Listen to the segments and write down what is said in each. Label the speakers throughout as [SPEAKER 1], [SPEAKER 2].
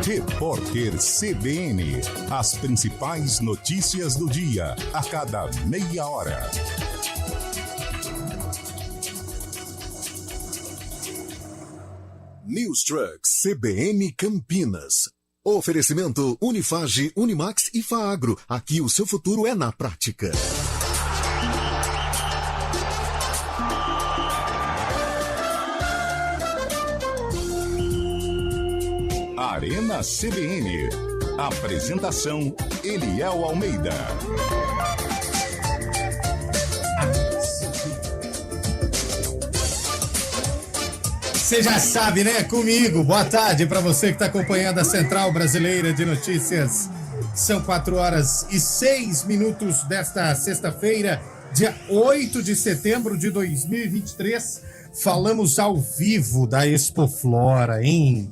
[SPEAKER 1] Repórter CBN. As principais notícias do dia, a cada meia hora. News Trucks CBN Campinas. Oferecimento Unifage, Unimax e Faagro. Aqui o seu futuro é na prática. Arena CBN. Apresentação Eliel Almeida.
[SPEAKER 2] Você já sabe, né? Comigo. Boa tarde para você que está acompanhando a Central Brasileira de Notícias. São 4h06 desta sexta-feira, dia 8 de setembro de 2023. Falamos ao vivo da Expoflora, hein?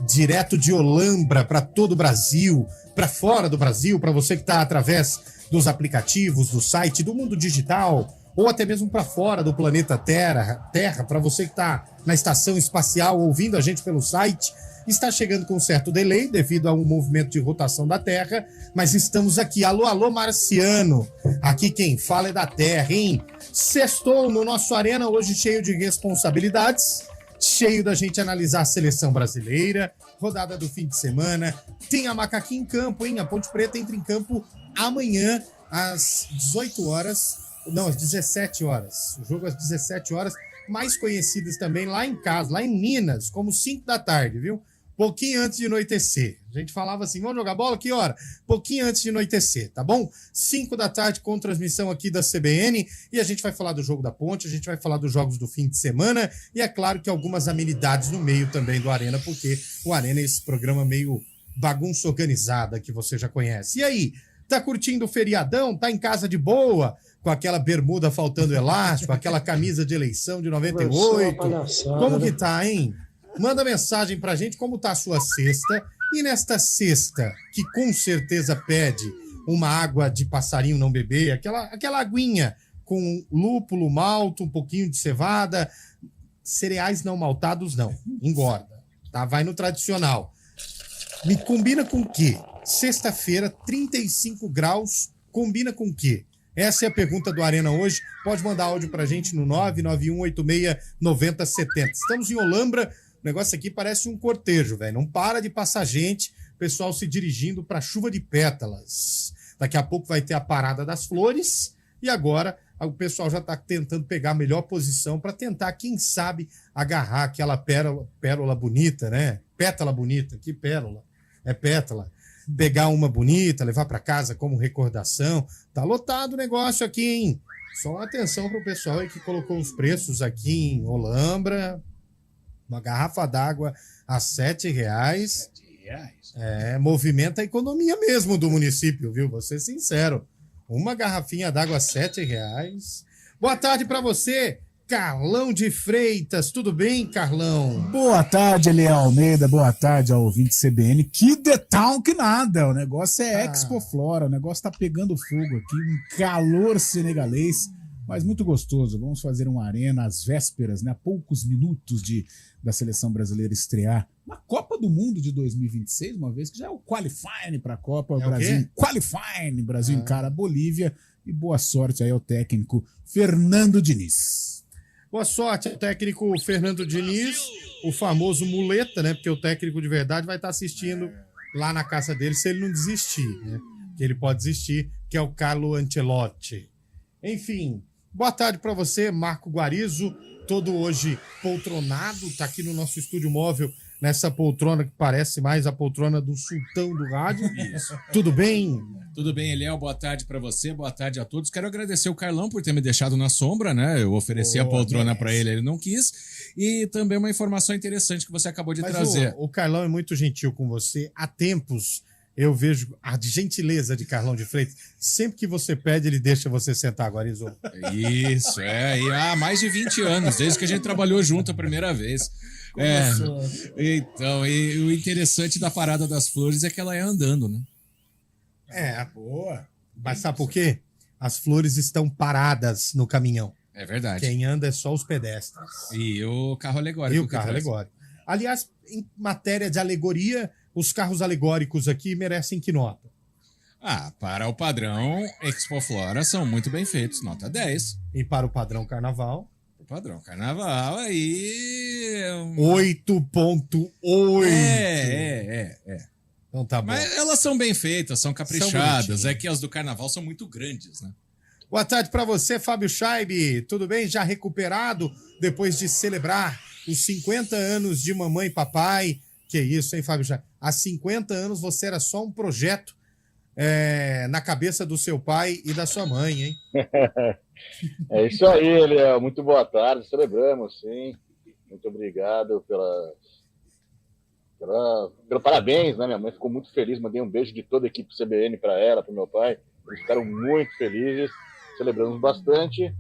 [SPEAKER 2] Direto de Olambra para todo o Brasil, para fora do Brasil, para você que está através dos aplicativos, do site, do mundo digital, ou até mesmo para fora do planeta Terra, para você que está na estação espacial ouvindo a gente pelo site. Está chegando com um certo delay devido a um movimento de rotação da Terra, mas estamos aqui. Alô, alô, marciano. Aqui quem fala é da Terra, hein? Sextou no nosso Arena, hoje cheio de responsabilidades, cheio da gente analisar a seleção brasileira, rodada do fim de semana. Tem a Macaquinha em campo, hein? A Ponte Preta entra em campo amanhã às 18 horas. Não, às 17 horas. O jogo às 17 horas, mais conhecidos também lá em casa, lá em Minas, como 5 da tarde, viu? Pouquinho antes de anoitecer. A gente falava assim, vamos jogar bola? Que hora? Pouquinho antes de anoitecer, tá bom? 5 da tarde com transmissão aqui da CBN, e a gente vai falar do jogo da Ponte, a gente vai falar dos jogos do fim de semana, e é claro que algumas amenidades no meio também do Arena, porque o Arena é esse programa meio bagunça organizada que você já conhece. E aí, tá curtindo o feriadão? Tá em casa de boa? Com aquela bermuda faltando elástico, aquela camisa de eleição de 98. Como que tá, hein? Manda mensagem pra gente como tá a sua sexta. E nesta sexta, que com certeza pede uma água de passarinho não beber, aquela aguinha com lúpulo, malto, um pouquinho de cevada, cereais não maltados não, engorda, tá? Vai no tradicional. Me combina com o quê? Sexta-feira, 35 graus, combina com o quê? Essa é a pergunta do Arena hoje. Pode mandar áudio pra gente no 991869070. Estamos em Olambra. O negócio aqui parece um cortejo, velho. Não para de passar gente, pessoal se dirigindo pra chuva de pétalas. Daqui a pouco vai ter a parada das flores. E agora o pessoal já tá tentando pegar a melhor posição para tentar, quem sabe, agarrar aquela pérola bonita, né? Pétala bonita. Que pérola? É pétala. Pegar uma bonita, levar para casa como recordação. Tá lotado o negócio aqui, hein? Só atenção pro pessoal aí que colocou os preços aqui em Olambra. Uma garrafa d'água a R$7. Movimenta a economia mesmo do município, viu? Vou ser sincero. Uma garrafinha d'água a R$7. Boa tarde para você, Carlão de Freitas. Tudo bem, Carlão?
[SPEAKER 3] Boa tarde, Eliel Almeida. Boa tarde ao ouvinte CBN. Que detal que nada. O negócio é Expoflora. O negócio tá pegando fogo aqui. Um calor senegalês, mas muito gostoso. Vamos fazer uma arena às vésperas, né? A poucos minutos da seleção brasileira estrear na Copa do Mundo de 2026, uma vez que já é o qualifying para a Copa. O Brasil qualifying. Brasil encara a Bolívia. E boa sorte aí ao técnico Fernando Diniz.
[SPEAKER 2] Boa sorte ao técnico Fernando Diniz, o famoso muleta, né? Porque o técnico de verdade vai estar assistindo lá na casa dele se ele não desistir, né? Que ele pode desistir, que é o Carlo Ancelotti. Enfim, boa tarde para você, Marco Guarizo, todo hoje poltronado, tá aqui no nosso estúdio móvel, nessa poltrona que parece mais a poltrona do sultão do rádio. Isso. Tudo bem?
[SPEAKER 4] Tudo bem, Eliel, boa tarde pra você, boa tarde a todos. Quero agradecer o Carlão por ter me deixado na sombra, né? Eu ofereci a poltrona pra ele não quis. E também uma informação interessante que você acabou de trazer.
[SPEAKER 2] O Carlão é muito gentil com você. Há tempos eu vejo a gentileza de Carlão de Freitas. Sempre que você pede, ele deixa você sentar, Guarizo.
[SPEAKER 4] Isso, e há mais de 20 anos, desde que a gente trabalhou junto a primeira vez. Então, e o interessante da Parada das Flores é que ela é andando, né?
[SPEAKER 2] Boa. Mas sabe por quê? As flores estão paradas no caminhão.
[SPEAKER 4] É verdade.
[SPEAKER 2] Quem anda é só os pedestres.
[SPEAKER 4] E o carro alegórico.
[SPEAKER 2] Aliás, em matéria de alegoria, os carros alegóricos aqui merecem que nota?
[SPEAKER 4] Para o padrão Expoflora são muito bem feitos, nota 10.
[SPEAKER 2] E para o padrão carnaval?
[SPEAKER 4] O padrão carnaval aí...
[SPEAKER 2] 8.8.
[SPEAKER 4] É.
[SPEAKER 2] Então tá bom.
[SPEAKER 4] Mas elas são bem feitas, são caprichadas. É que as do carnaval são muito grandes, né?
[SPEAKER 2] Boa tarde para você, Fábio Scheibe. Tudo bem? Já recuperado depois de celebrar os 50 anos de mamãe e papai? Que isso, hein, Fábio Scheibe? Há 50 anos você era só um projeto na cabeça do seu pai e da sua mãe, hein?
[SPEAKER 5] É isso aí, Eliel. Muito boa tarde. Celebramos, sim. Muito obrigado pelo parabéns, né? Minha mãe ficou muito feliz. Mandei um beijo de toda a equipe CBN para ela, para meu pai. Eles ficaram muito felizes. Celebramos bastante.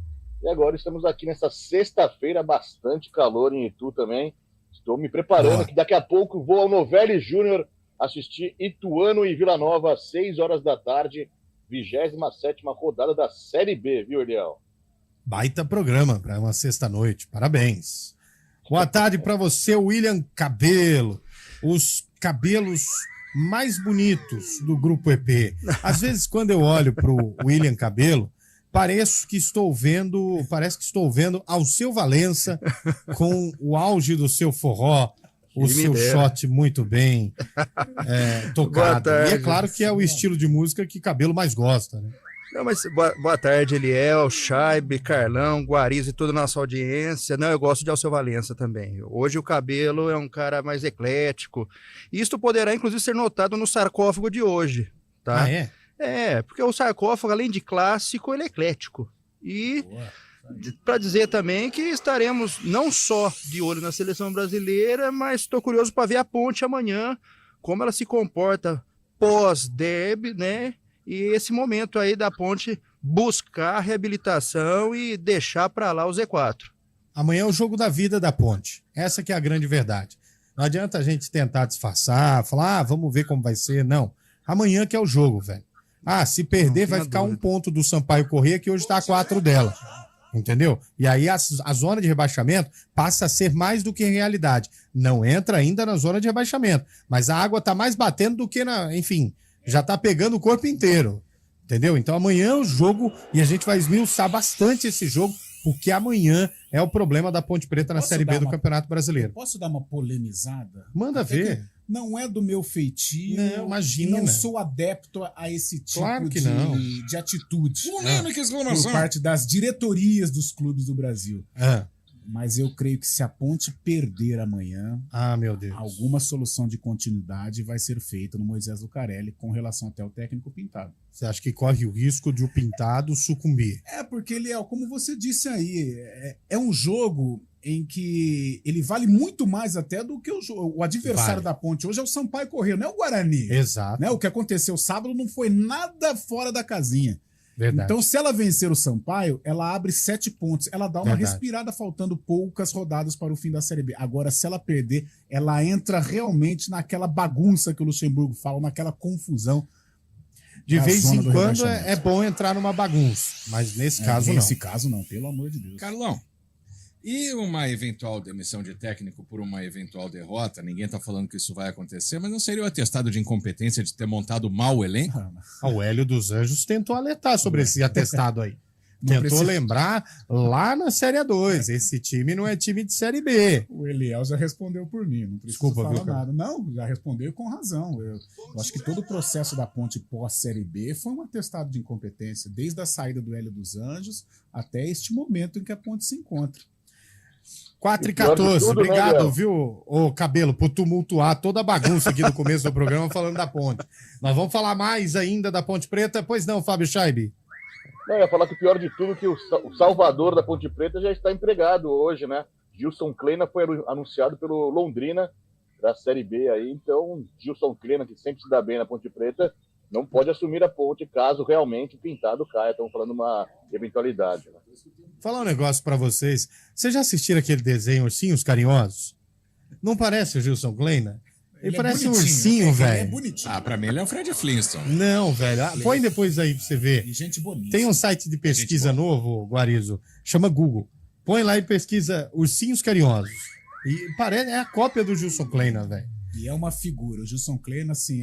[SPEAKER 5] E agora estamos aqui nessa sexta-feira, bastante calor em Itu também. Estou me preparando, que daqui a pouco vou ao Novelli Júnior assistir Ituano e Vila Nova às 6 horas da tarde, 27ª rodada da Série B, viu, Eliel?
[SPEAKER 2] Baita programa para uma sexta-noite. Parabéns. Boa tarde para você, William Cabelo. Os cabelos mais bonitos do Grupo EP. Às vezes, quando eu olho para o William Cabelo, parece que estou vendo Alceu Valença com o auge do seu forró, o seu shot muito bem tocado. E é claro que é o estilo de música que Cabelo mais gosta, né?
[SPEAKER 6] Não, mas boa tarde, Eliel, Scheibe, Carlão, Guarizo e toda a nossa audiência. Não, eu gosto de Alceu Valença também. Hoje o Cabelo é um cara mais eclético. Isto poderá, inclusive, ser notado no sarcófago de hoje, tá?
[SPEAKER 2] Ah, é?
[SPEAKER 6] É, porque o sarcófago, além de clássico, ele é eclético. E para dizer também que estaremos não só de olho na seleção brasileira, mas estou curioso para ver a Ponte amanhã, como ela se comporta pós-derby, né? E esse momento aí da Ponte buscar reabilitação e deixar para lá o Z4.
[SPEAKER 2] Amanhã é o jogo da vida da Ponte. Essa que é a grande verdade. Não adianta a gente tentar disfarçar, falar, vamos ver como vai ser. Não. Amanhã que é o jogo, velho. Se perder, vai ficar um ponto do Sampaio Corrêa, que hoje está a 4 dela. Entendeu? E aí a zona de rebaixamento passa a ser mais do que realidade. Não entra ainda na zona de rebaixamento, mas a água tá mais batendo do que enfim, já tá pegando o corpo inteiro. Entendeu? Então amanhã é o jogo e a gente vai esmiuçar bastante esse jogo, porque amanhã é o problema da Ponte Preta na Série B do Campeonato Brasileiro.
[SPEAKER 3] Posso dar uma polemizada?
[SPEAKER 2] Manda ver.
[SPEAKER 3] Não é do meu feitio.
[SPEAKER 2] Não, imagina.
[SPEAKER 3] Não sou adepto a esse tipo
[SPEAKER 2] claro que não.
[SPEAKER 3] de atitude.
[SPEAKER 4] Por
[SPEAKER 3] parte das diretorias dos clubes do Brasil. Mas eu creio que se a Ponte perder amanhã,
[SPEAKER 2] meu Deus,
[SPEAKER 3] alguma solução de continuidade vai ser feita no Moisés Lucarelli com relação até ao técnico Pintado.
[SPEAKER 2] Você acha que corre o risco de o Pintado sucumbir?
[SPEAKER 3] Porque, Léo, como você disse aí, é um jogo em que ele vale muito mais até do que o adversário da Ponte. Hoje é o Sampaio Corrêa, não é o Guarani.
[SPEAKER 2] Exato.
[SPEAKER 3] Né? O que aconteceu sábado não foi nada fora da casinha.
[SPEAKER 2] Verdade.
[SPEAKER 3] Então, se ela vencer o Sampaio, ela abre 7 pontos. Ela dá uma respirada, faltando poucas rodadas para o fim da Série B. Agora, se ela perder, ela entra realmente naquela bagunça que o Luxemburgo fala, naquela confusão.
[SPEAKER 2] De vez em quando é bom entrar numa bagunça, mas nesse caso não.
[SPEAKER 3] Nesse caso não, pelo amor de Deus.
[SPEAKER 4] Carlão, e uma eventual demissão de técnico por uma eventual derrota? Ninguém tá falando que isso vai acontecer, mas não seria o atestado de incompetência de ter montado mal o elenco?
[SPEAKER 2] O Hélio dos Anjos tentou alertar sobre esse atestado aí. Tentou lembrar lá na Série A2. Esse time não é time de Série B.
[SPEAKER 3] O Eliel já respondeu por mim. Não preciso falar nada. Não, já respondeu com razão. Eu acho que todo o processo da Ponte pós-Série B foi um atestado de incompetência, desde a saída do Hélio dos Anjos até este momento em que a Ponte se encontra.
[SPEAKER 2] 4h14, obrigado, né, viu, Cabelo, por tumultuar toda a bagunça aqui do começo do programa falando da Ponte. Nós vamos falar mais ainda da Ponte Preta, pois não, Fábio Scheibe?
[SPEAKER 5] Não, eu ia falar que o pior de tudo é que o salvador da Ponte Preta já está empregado hoje, né? Gilson Kleina foi anunciado pelo Londrina da Série B aí, então Gilson Kleina, que sempre se dá bem na Ponte Preta, não pode assumir a Ponte caso realmente o Pintado caia. Estamos falando uma eventualidade, né?
[SPEAKER 2] Falar um negócio pra vocês. Vocês já assistiram aquele desenho Ursinhos Carinhosos? Não parece o Gilson Kleina? Ele parece um ursinho, velho.
[SPEAKER 3] É bonitinho.
[SPEAKER 4] Pra mim ele é o Fred Flintstone.
[SPEAKER 2] Não, velho. Põe depois aí pra você ver.
[SPEAKER 3] E gente bonita.
[SPEAKER 2] Tem um site de pesquisa novo, Guarizo, chama Google. Põe lá e pesquisa Ursinhos Carinhosos. E parece, é a cópia do Gilson Kleina, velho.
[SPEAKER 3] E é uma figura. O Gilson Kleina, assim,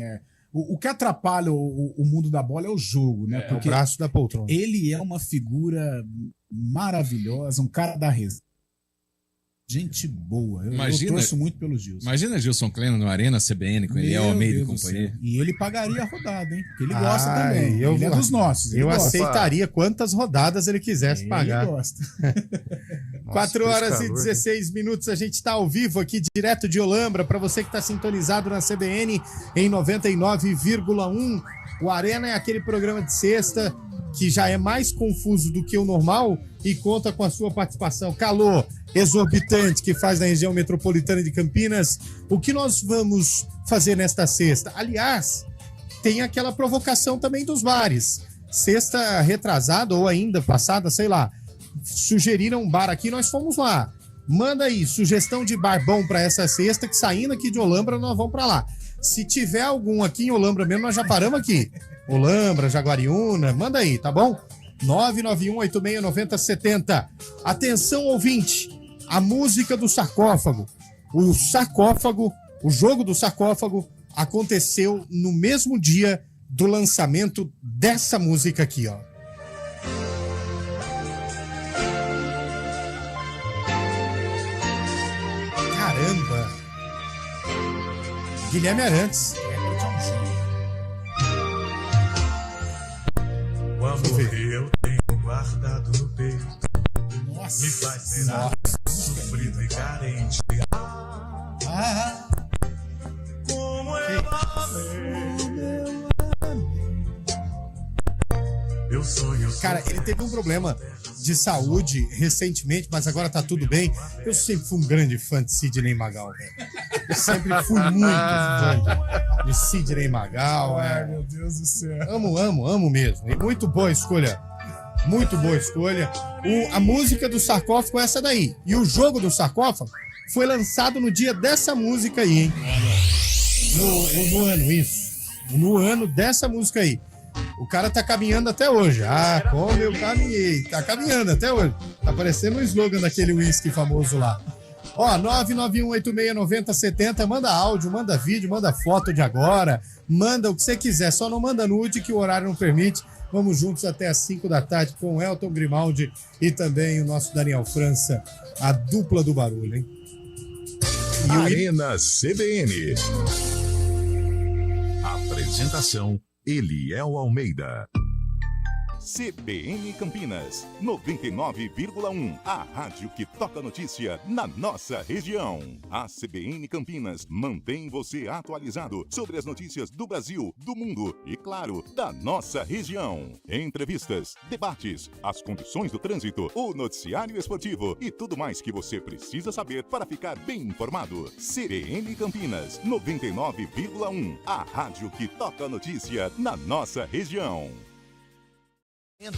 [SPEAKER 3] o que atrapalha o mundo da bola é o jogo, né?
[SPEAKER 2] É o braço da poltrona.
[SPEAKER 3] Ele é uma figura maravilhosa, um cara da resenha. Gente boa. Eu torço muito pelo Gilson.
[SPEAKER 4] Imagina Gilson Kleina no Arena CBN com Eliel Almeida e companhia.
[SPEAKER 3] E ele pagaria a rodada, hein? Porque ele gosta também. Ele é dos nossos.
[SPEAKER 2] Eu aceitaria quantas rodadas ele quisesse pagar.
[SPEAKER 3] Ele gosta.
[SPEAKER 2] 4h16, a gente está ao vivo aqui, direto de Olambra, para você que está sintonizado na CBN em 99,1. O Arena é aquele programa de sexta que já é mais confuso do que o normal e conta com a sua participação. Calor exorbitante que faz na região metropolitana de Campinas. O que nós vamos fazer nesta sexta? Aliás, tem aquela provocação também dos bares. Sexta retrasada ou ainda passada, sei lá, sugeriram um bar aqui, nós fomos lá. Manda aí, sugestão de bar bom para essa sexta, que saindo aqui de Olambra, nós vamos para lá. Se tiver algum aqui em Olambra mesmo, nós já paramos aqui. Olambra, Jaguariúna, manda aí, tá bom? 991869070. Atenção, ouvinte, a música do sarcófago. O sarcófago, o jogo do sarcófago aconteceu no mesmo dia do lançamento dessa música aqui, ó. Caramba! Guilherme Arantes.
[SPEAKER 7] O amor que eu tenho guardado no peito
[SPEAKER 3] Nossa,
[SPEAKER 7] me faz ser sofrido e carente. Como eu eu sonho.
[SPEAKER 2] Cara, ele teve um problema de saúde recentemente, mas agora tá tudo bem. Eu sempre fui um grande fã de Sidney Magal, velho. Eu sempre fui muito fã de Sidney Magal.
[SPEAKER 3] ai, meu Deus do céu.
[SPEAKER 2] Amo mesmo. E muito boa escolha. Muito boa escolha. A música do sarcófago é essa daí. E o jogo do sarcófago foi lançado no dia dessa música aí, hein? No ano, isso. No ano dessa música aí. O cara tá caminhando até hoje. Ah, como eu caminhei. Tá caminhando até hoje. Tá parecendo um slogan daquele whisky famoso lá. Ó, 991869070. Manda áudio, manda vídeo, manda foto de agora. Manda o que você quiser. Só não manda nude, que o horário não permite. Vamos juntos até às 5 da tarde com o Elton Grimaldi e também o nosso Daniel França. A dupla do barulho, hein?
[SPEAKER 1] Arena CBN. Apresentação: Eliel Almeida.
[SPEAKER 8] CBN Campinas, 99,1, a rádio que toca notícia na nossa região. A CBN Campinas mantém você atualizado sobre as notícias do Brasil, do mundo e, claro, da nossa região. Entrevistas, debates, as condições do trânsito, o noticiário esportivo e tudo mais que você precisa saber para ficar bem informado. CBN Campinas, 99,1, a rádio que toca notícia na nossa região.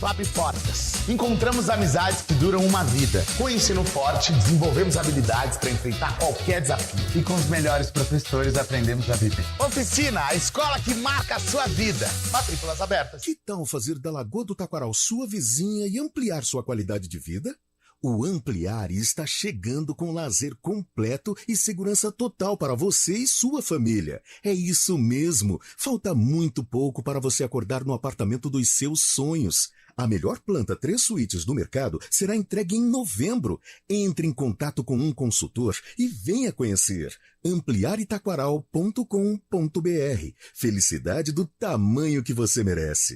[SPEAKER 9] Abre portas. Encontramos amizades que duram uma vida. Com o Ensino Forte, desenvolvemos habilidades para enfrentar qualquer desafio. E com os melhores professores, aprendemos a viver. Oficina, a escola que marca a sua vida. Matrículas abertas.
[SPEAKER 1] Que tal fazer da Lagoa do Taquaral sua vizinha e ampliar sua qualidade de vida? O Ampliare está chegando com lazer completo e segurança total para você e sua família. É isso mesmo. Falta muito pouco para você acordar no apartamento dos seus sonhos. A melhor planta 3 suítes do mercado será entregue em novembro. Entre em contato com um consultor e venha conhecer. ampliaretaquaral.com.br. Felicidade do tamanho que você merece.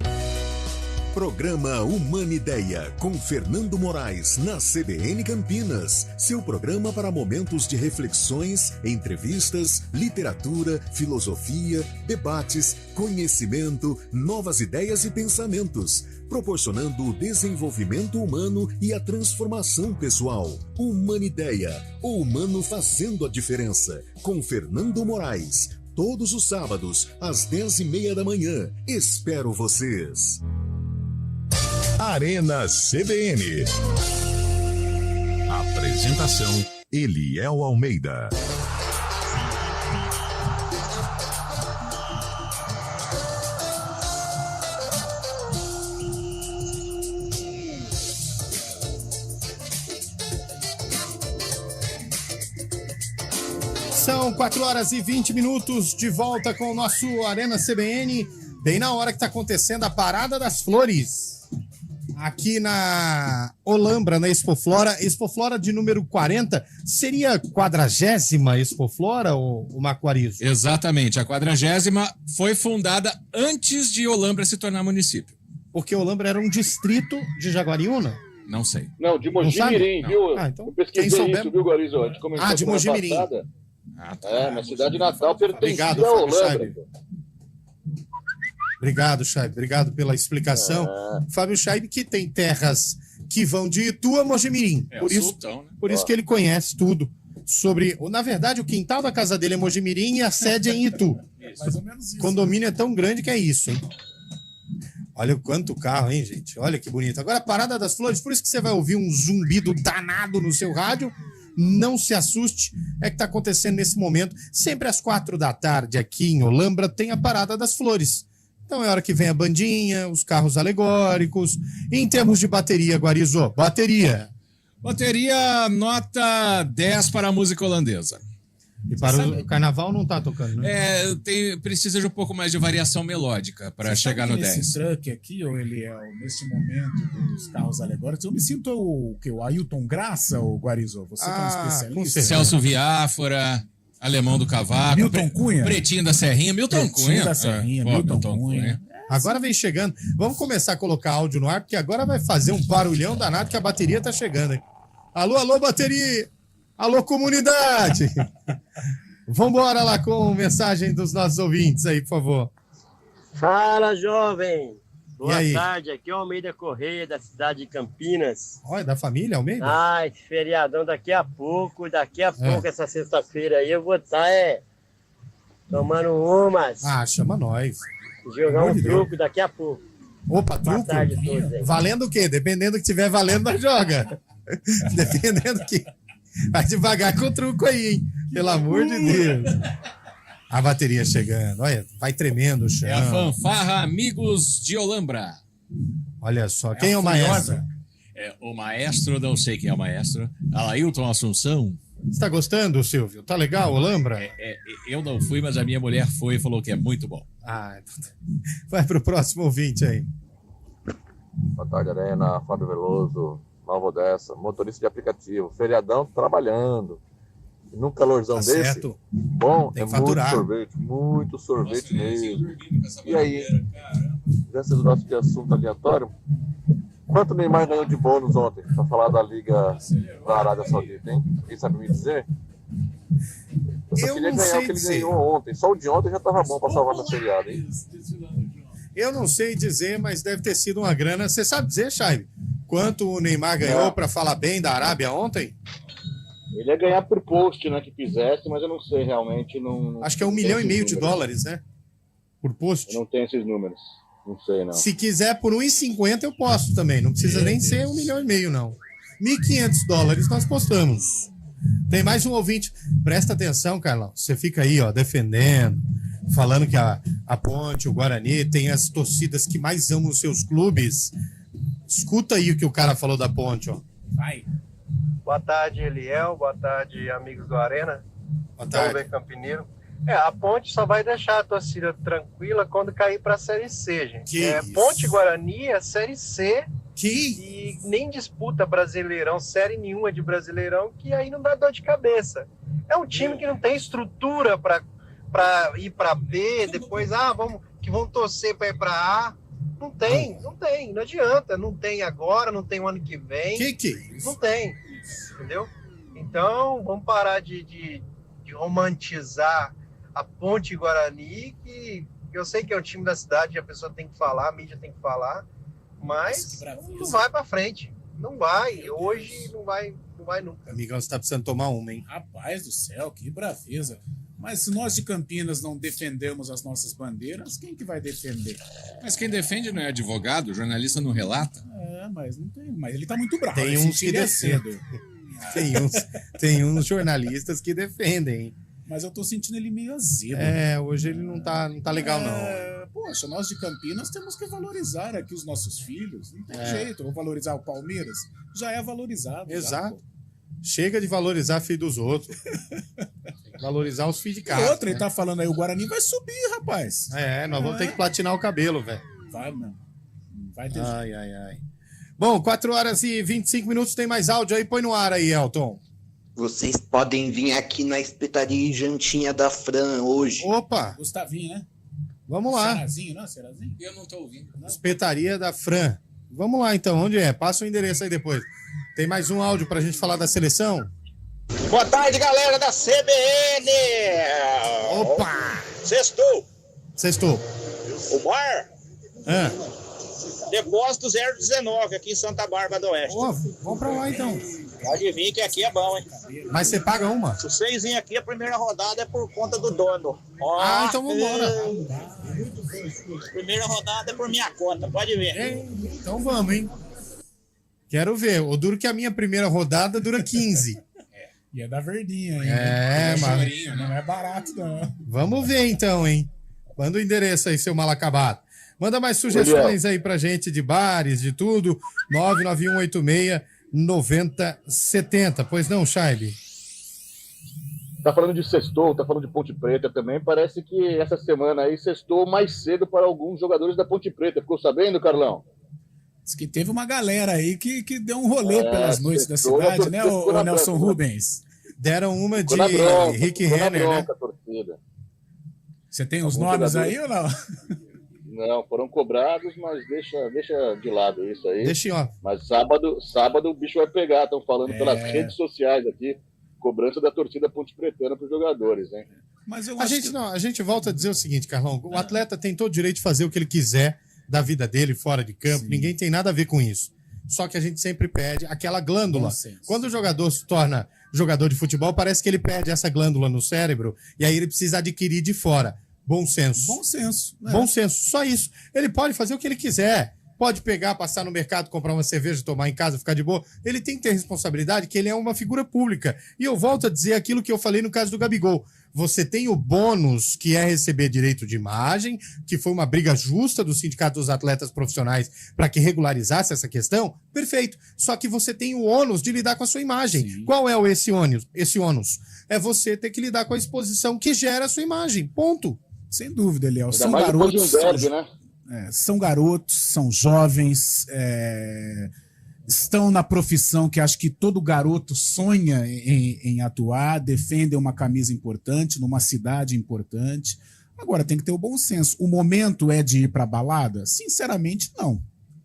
[SPEAKER 1] Programa Humanideia, com Fernando Moraes, na CBN Campinas. Seu programa para momentos de reflexões, entrevistas, literatura, filosofia, debates, conhecimento, novas ideias e pensamentos, proporcionando o desenvolvimento humano e a transformação pessoal. Humanideia, o humano fazendo a diferença, com Fernando Moraes. Todos os sábados, às 10h30 da manhã. Espero vocês. Arena CBN. Apresentação: Eliel Almeida.
[SPEAKER 2] São São 4 horas e 20 minutos de volta com o nosso Arena CBN, bem na hora que está acontecendo a Parada das Flores, aqui na Olambra, na Expoflora. Expoflora de número 40, seria 40ª Expoflora, o Maquarizo?
[SPEAKER 4] Exatamente, a 40ª foi fundada antes de Olambra se tornar município.
[SPEAKER 2] Porque Olambra era um distrito de Jaguariúna?
[SPEAKER 4] Não sei.
[SPEAKER 5] Não, de Mogi-mirim, viu?
[SPEAKER 2] Então,
[SPEAKER 5] eu pesquisei isso, viu, Guarizo? A gente comentou
[SPEAKER 2] de Mogi-mirim.
[SPEAKER 5] Minha cidade natal pertencia
[SPEAKER 2] Obrigado,
[SPEAKER 5] a
[SPEAKER 2] Fábio
[SPEAKER 5] Olambra.
[SPEAKER 2] Scheib. Obrigado, Scheib. Obrigado pela explicação. Fábio Scheib, que tem terras que vão de Itu a Mogi-mirim. Por isso que ele conhece tudo sobre... Na verdade, o quintal da casa dele é Mogi-mirim e a sede é em Itu.
[SPEAKER 3] Mais ou menos isso.
[SPEAKER 2] O condomínio é tão grande que é isso, hein? Olha o quanto carro, hein, gente? Olha que bonito. Agora, a Parada das Flores, por isso que você vai ouvir um zumbido danado no seu rádio. Não se assuste, é que está acontecendo nesse momento. Sempre às 4 da tarde, aqui em Olambra, tem a Parada das Flores. Então é hora que vem a bandinha, os carros alegóricos. E em termos de bateria, Guarizo, bateria.
[SPEAKER 4] Bateria nota 10 para a música holandesa.
[SPEAKER 2] E para o carnaval não tá tocando, né?
[SPEAKER 4] Precisa de um pouco mais de variação melódica para chegar no 10.
[SPEAKER 3] Esse truck aqui, ou ele é neste momento dos carros alegóricos, eu me sinto o Ailton Graça, ou Guarizo? Você que é um especialista.
[SPEAKER 4] Celso Viáfora, Alemão do Cavaco,
[SPEAKER 3] Milton Cunha.
[SPEAKER 4] Pretinho da Serrinha, Milton Cunha.
[SPEAKER 3] Milton Cunha.
[SPEAKER 2] Agora vem chegando. Vamos começar a colocar áudio no ar, porque agora vai fazer um barulhão danado que a bateria tá chegando, hein? Alô, alô, bateria! Alô, comunidade! Vambora lá com mensagem dos nossos ouvintes aí, por favor.
[SPEAKER 10] Fala, jovem! Boa
[SPEAKER 2] aí?
[SPEAKER 10] tarde, aqui é o Almeida Correia, da cidade de Campinas.
[SPEAKER 2] Olha, da família Almeida?
[SPEAKER 10] Esse feriadão daqui a pouco, essa sexta-feira aí, eu vou estar tomando umas.
[SPEAKER 2] Chama nós.
[SPEAKER 10] Jogar um truco daqui a pouco.
[SPEAKER 2] Opa,
[SPEAKER 10] Boa
[SPEAKER 2] truco?
[SPEAKER 10] tarde a todos aí.
[SPEAKER 2] Valendo o quê? Dependendo do que tiver valendo, nós joga. Dependendo que... Vai devagar com o truco aí, hein? Pelo amor de Deus. A bateria chegando. Olha, vai tremendo o chão.
[SPEAKER 4] É a fanfarra Amigos de Olambra.
[SPEAKER 2] Olha só, quem é o maestro?
[SPEAKER 4] O maestro, não sei quem é o maestro. Alailton Assunção.
[SPEAKER 2] Você tá gostando, Silvio? Tá legal, Olambra?
[SPEAKER 4] Eu não fui, mas a minha mulher foi e falou que é muito bom.
[SPEAKER 2] Vai pro próximo ouvinte aí.
[SPEAKER 11] Boa tarde, Arena. Fábio Veloso, Nova Odessa, motorista de aplicativo. Feriadão trabalhando. E num calorzão desse,
[SPEAKER 2] certo.
[SPEAKER 11] Bom,
[SPEAKER 2] tem que
[SPEAKER 11] muito sorvete mesmo. E aí, nesse nosso de assunto aleatório, quanto o Neymar ganhou de bônus ontem? Pra falar da Liga da Arábia Saudita, hein? Quem sabe me dizer? Eu só queria ganhar o que ele ganhou ontem. Só o de ontem já tava bom pra salvar na feriado, hein?
[SPEAKER 2] Eu não sei dizer, mas deve ter sido uma grana. Você sabe dizer, Chaib, quanto o Neymar ganhou pra falar bem da Arábia ontem?
[SPEAKER 5] Ele ia ganhar por post, né, que fizesse, mas eu não sei realmente.
[SPEAKER 2] Acho que é 1,5 milhão de dólares, né? Por post.
[SPEAKER 5] Eu não tenho esses números. Não sei, não.
[SPEAKER 2] Se quiser por 1,50 eu posto também. Não precisa nem ser 1,5 milhão, não. 1.500 dólares nós postamos. Tem mais um ouvinte. Presta atenção, Carlão. Você fica aí, ó, defendendo, falando que a Ponte, o Guarani, tem as torcidas que mais amam os seus clubes. Escuta aí o que o cara falou da Ponte, ó.
[SPEAKER 3] Vai.
[SPEAKER 12] Boa tarde, Eliel. Boa tarde, amigos do Arena.
[SPEAKER 2] Boa tarde.
[SPEAKER 12] Campineiro. A Ponte só vai deixar a torcida tranquila quando cair para a Série C, gente. Ponte Guarani é Série C. E nem disputa Brasileirão, série nenhuma de Brasileirão, que aí não dá dor de cabeça. É um time que não tem estrutura para ir para B, depois vamos torcer para ir para A. Não tem, não adianta. Não tem agora, não tem o ano que vem.
[SPEAKER 2] Que é isso?
[SPEAKER 12] Não tem, entendeu? Então, vamos parar de romantizar a Ponte Guarani, que eu sei que é um time da cidade, a pessoa tem que falar, a mídia tem que falar, mas não vai para frente. Não vai. Hoje não vai nunca.
[SPEAKER 2] Amigão, você tá precisando tomar uma, hein?
[SPEAKER 3] Rapaz do céu, que braveza. Mas se nós de Campinas não defendemos as nossas bandeiras, quem que vai defender?
[SPEAKER 4] Mas quem defende não é advogado, o jornalista não relata.
[SPEAKER 3] Mas não tem. Mas ele tá muito bravo.
[SPEAKER 2] Tem uns que defendem. Tem uns jornalistas que defendem.
[SPEAKER 3] Mas eu tô sentindo ele meio azedo.
[SPEAKER 2] Hoje ele não tá legal, não.
[SPEAKER 3] Poxa, nós de Campinas temos que valorizar aqui os nossos filhos. Não tem jeito. Eu vou valorizar o Palmeiras. Já é valorizado.
[SPEAKER 2] Exato. Chega de valorizar filho dos outros. Valorizar os fios de
[SPEAKER 3] E
[SPEAKER 2] casa.
[SPEAKER 3] outra, ele tá falando aí, o Guarani vai subir, rapaz.
[SPEAKER 2] Nós vamos ter que platinar o cabelo, velho.
[SPEAKER 3] Vai, mano. Vai ter
[SPEAKER 2] Ai. Bom, 4h25, tem mais áudio aí, põe no ar aí, Elton.
[SPEAKER 13] Vocês podem vir aqui na Espetaria e Jantinha da Fran hoje.
[SPEAKER 2] Opa!
[SPEAKER 3] Gustavinho, né?
[SPEAKER 2] Vamos lá.
[SPEAKER 3] Serazinho, não? Serazinho?
[SPEAKER 4] Eu não tô ouvindo.
[SPEAKER 2] Espetaria da Fran. Vamos lá, então. Onde é? Passa o endereço aí depois. Tem mais um áudio pra gente falar da seleção?
[SPEAKER 14] Boa tarde, galera da CBN!
[SPEAKER 2] Opa!
[SPEAKER 14] Sextou. O bar? Depósito 019 aqui em Santa Bárbara do Oeste.
[SPEAKER 2] Vamos pra lá, então.
[SPEAKER 14] Pode vir que aqui é bom, hein?
[SPEAKER 2] Mas você paga uma?
[SPEAKER 14] Se vocês virem aqui, a primeira rodada é por conta do dono.
[SPEAKER 2] Então vambora.
[SPEAKER 14] Primeira rodada é por minha conta, pode ver.
[SPEAKER 2] Então vamos, hein? Quero ver. O duro que a minha primeira rodada dura 15.
[SPEAKER 3] E é da verdinha, hein?
[SPEAKER 2] Mano.
[SPEAKER 3] Não é barato, não.
[SPEAKER 2] Vamos ver, então, hein? Manda o endereço aí, seu mal acabado. Manda mais sugestões aí pra gente de bares, de tudo. 99186-9070. Pois não, Chaib?
[SPEAKER 5] Tá falando de sextou, tá falando de Ponte Preta também. Parece que essa semana aí sextou mais cedo para alguns jogadores da Ponte Preta. Ficou sabendo, Carlão?
[SPEAKER 3] Diz que teve uma galera aí que deu um rolê pelas noites da cidade, né, o Nelson Rubens?
[SPEAKER 2] Deram uma de Rick
[SPEAKER 5] Renner,
[SPEAKER 2] né?
[SPEAKER 3] Você tem os nomes aí ou não?
[SPEAKER 5] Não, foram cobrados, mas deixa de lado isso aí.
[SPEAKER 2] Deixa em off.
[SPEAKER 5] Mas sábado o bicho vai pegar. Estão falando pelas redes sociais aqui. Cobrança da torcida Ponte Pretana para os jogadores, hein?
[SPEAKER 3] Mas
[SPEAKER 2] a gente volta a dizer o seguinte, Carlão. O atleta tem todo o direito de fazer o que ele quiser da vida dele fora de campo. Sim. Ninguém tem nada a ver com isso. Só que a gente sempre pede aquela glândula. Quando o jogador se torna jogador de futebol, parece que ele perde essa glândula no cérebro e aí ele precisa adquirir de fora. Bom senso.
[SPEAKER 3] Bom senso.
[SPEAKER 2] Bom senso, só isso. Ele pode fazer o que ele quiser. Pode pegar, passar no mercado, comprar uma cerveja, tomar em casa, ficar de boa. Ele tem que ter responsabilidade, que ele é uma figura pública. E eu volto a dizer aquilo que eu falei no caso do Gabigol. Você tem o bônus, que é receber direito de imagem, que foi uma briga justa do Sindicato dos Atletas Profissionais para que regularizasse essa questão. Perfeito. Só que você tem o ônus de lidar com a sua imagem. Sim. Qual é esse ônus? Esse ônus é você ter que lidar com a exposição que gera a sua imagem. Ponto.
[SPEAKER 3] Sem dúvida, Eliel. São garotos. São garotos, são jovens, estão na profissão que acho que todo garoto sonha em atuar, defendem uma camisa importante, numa cidade importante. Agora, tem que ter o bom senso. O momento é de ir para a balada? Sinceramente, não.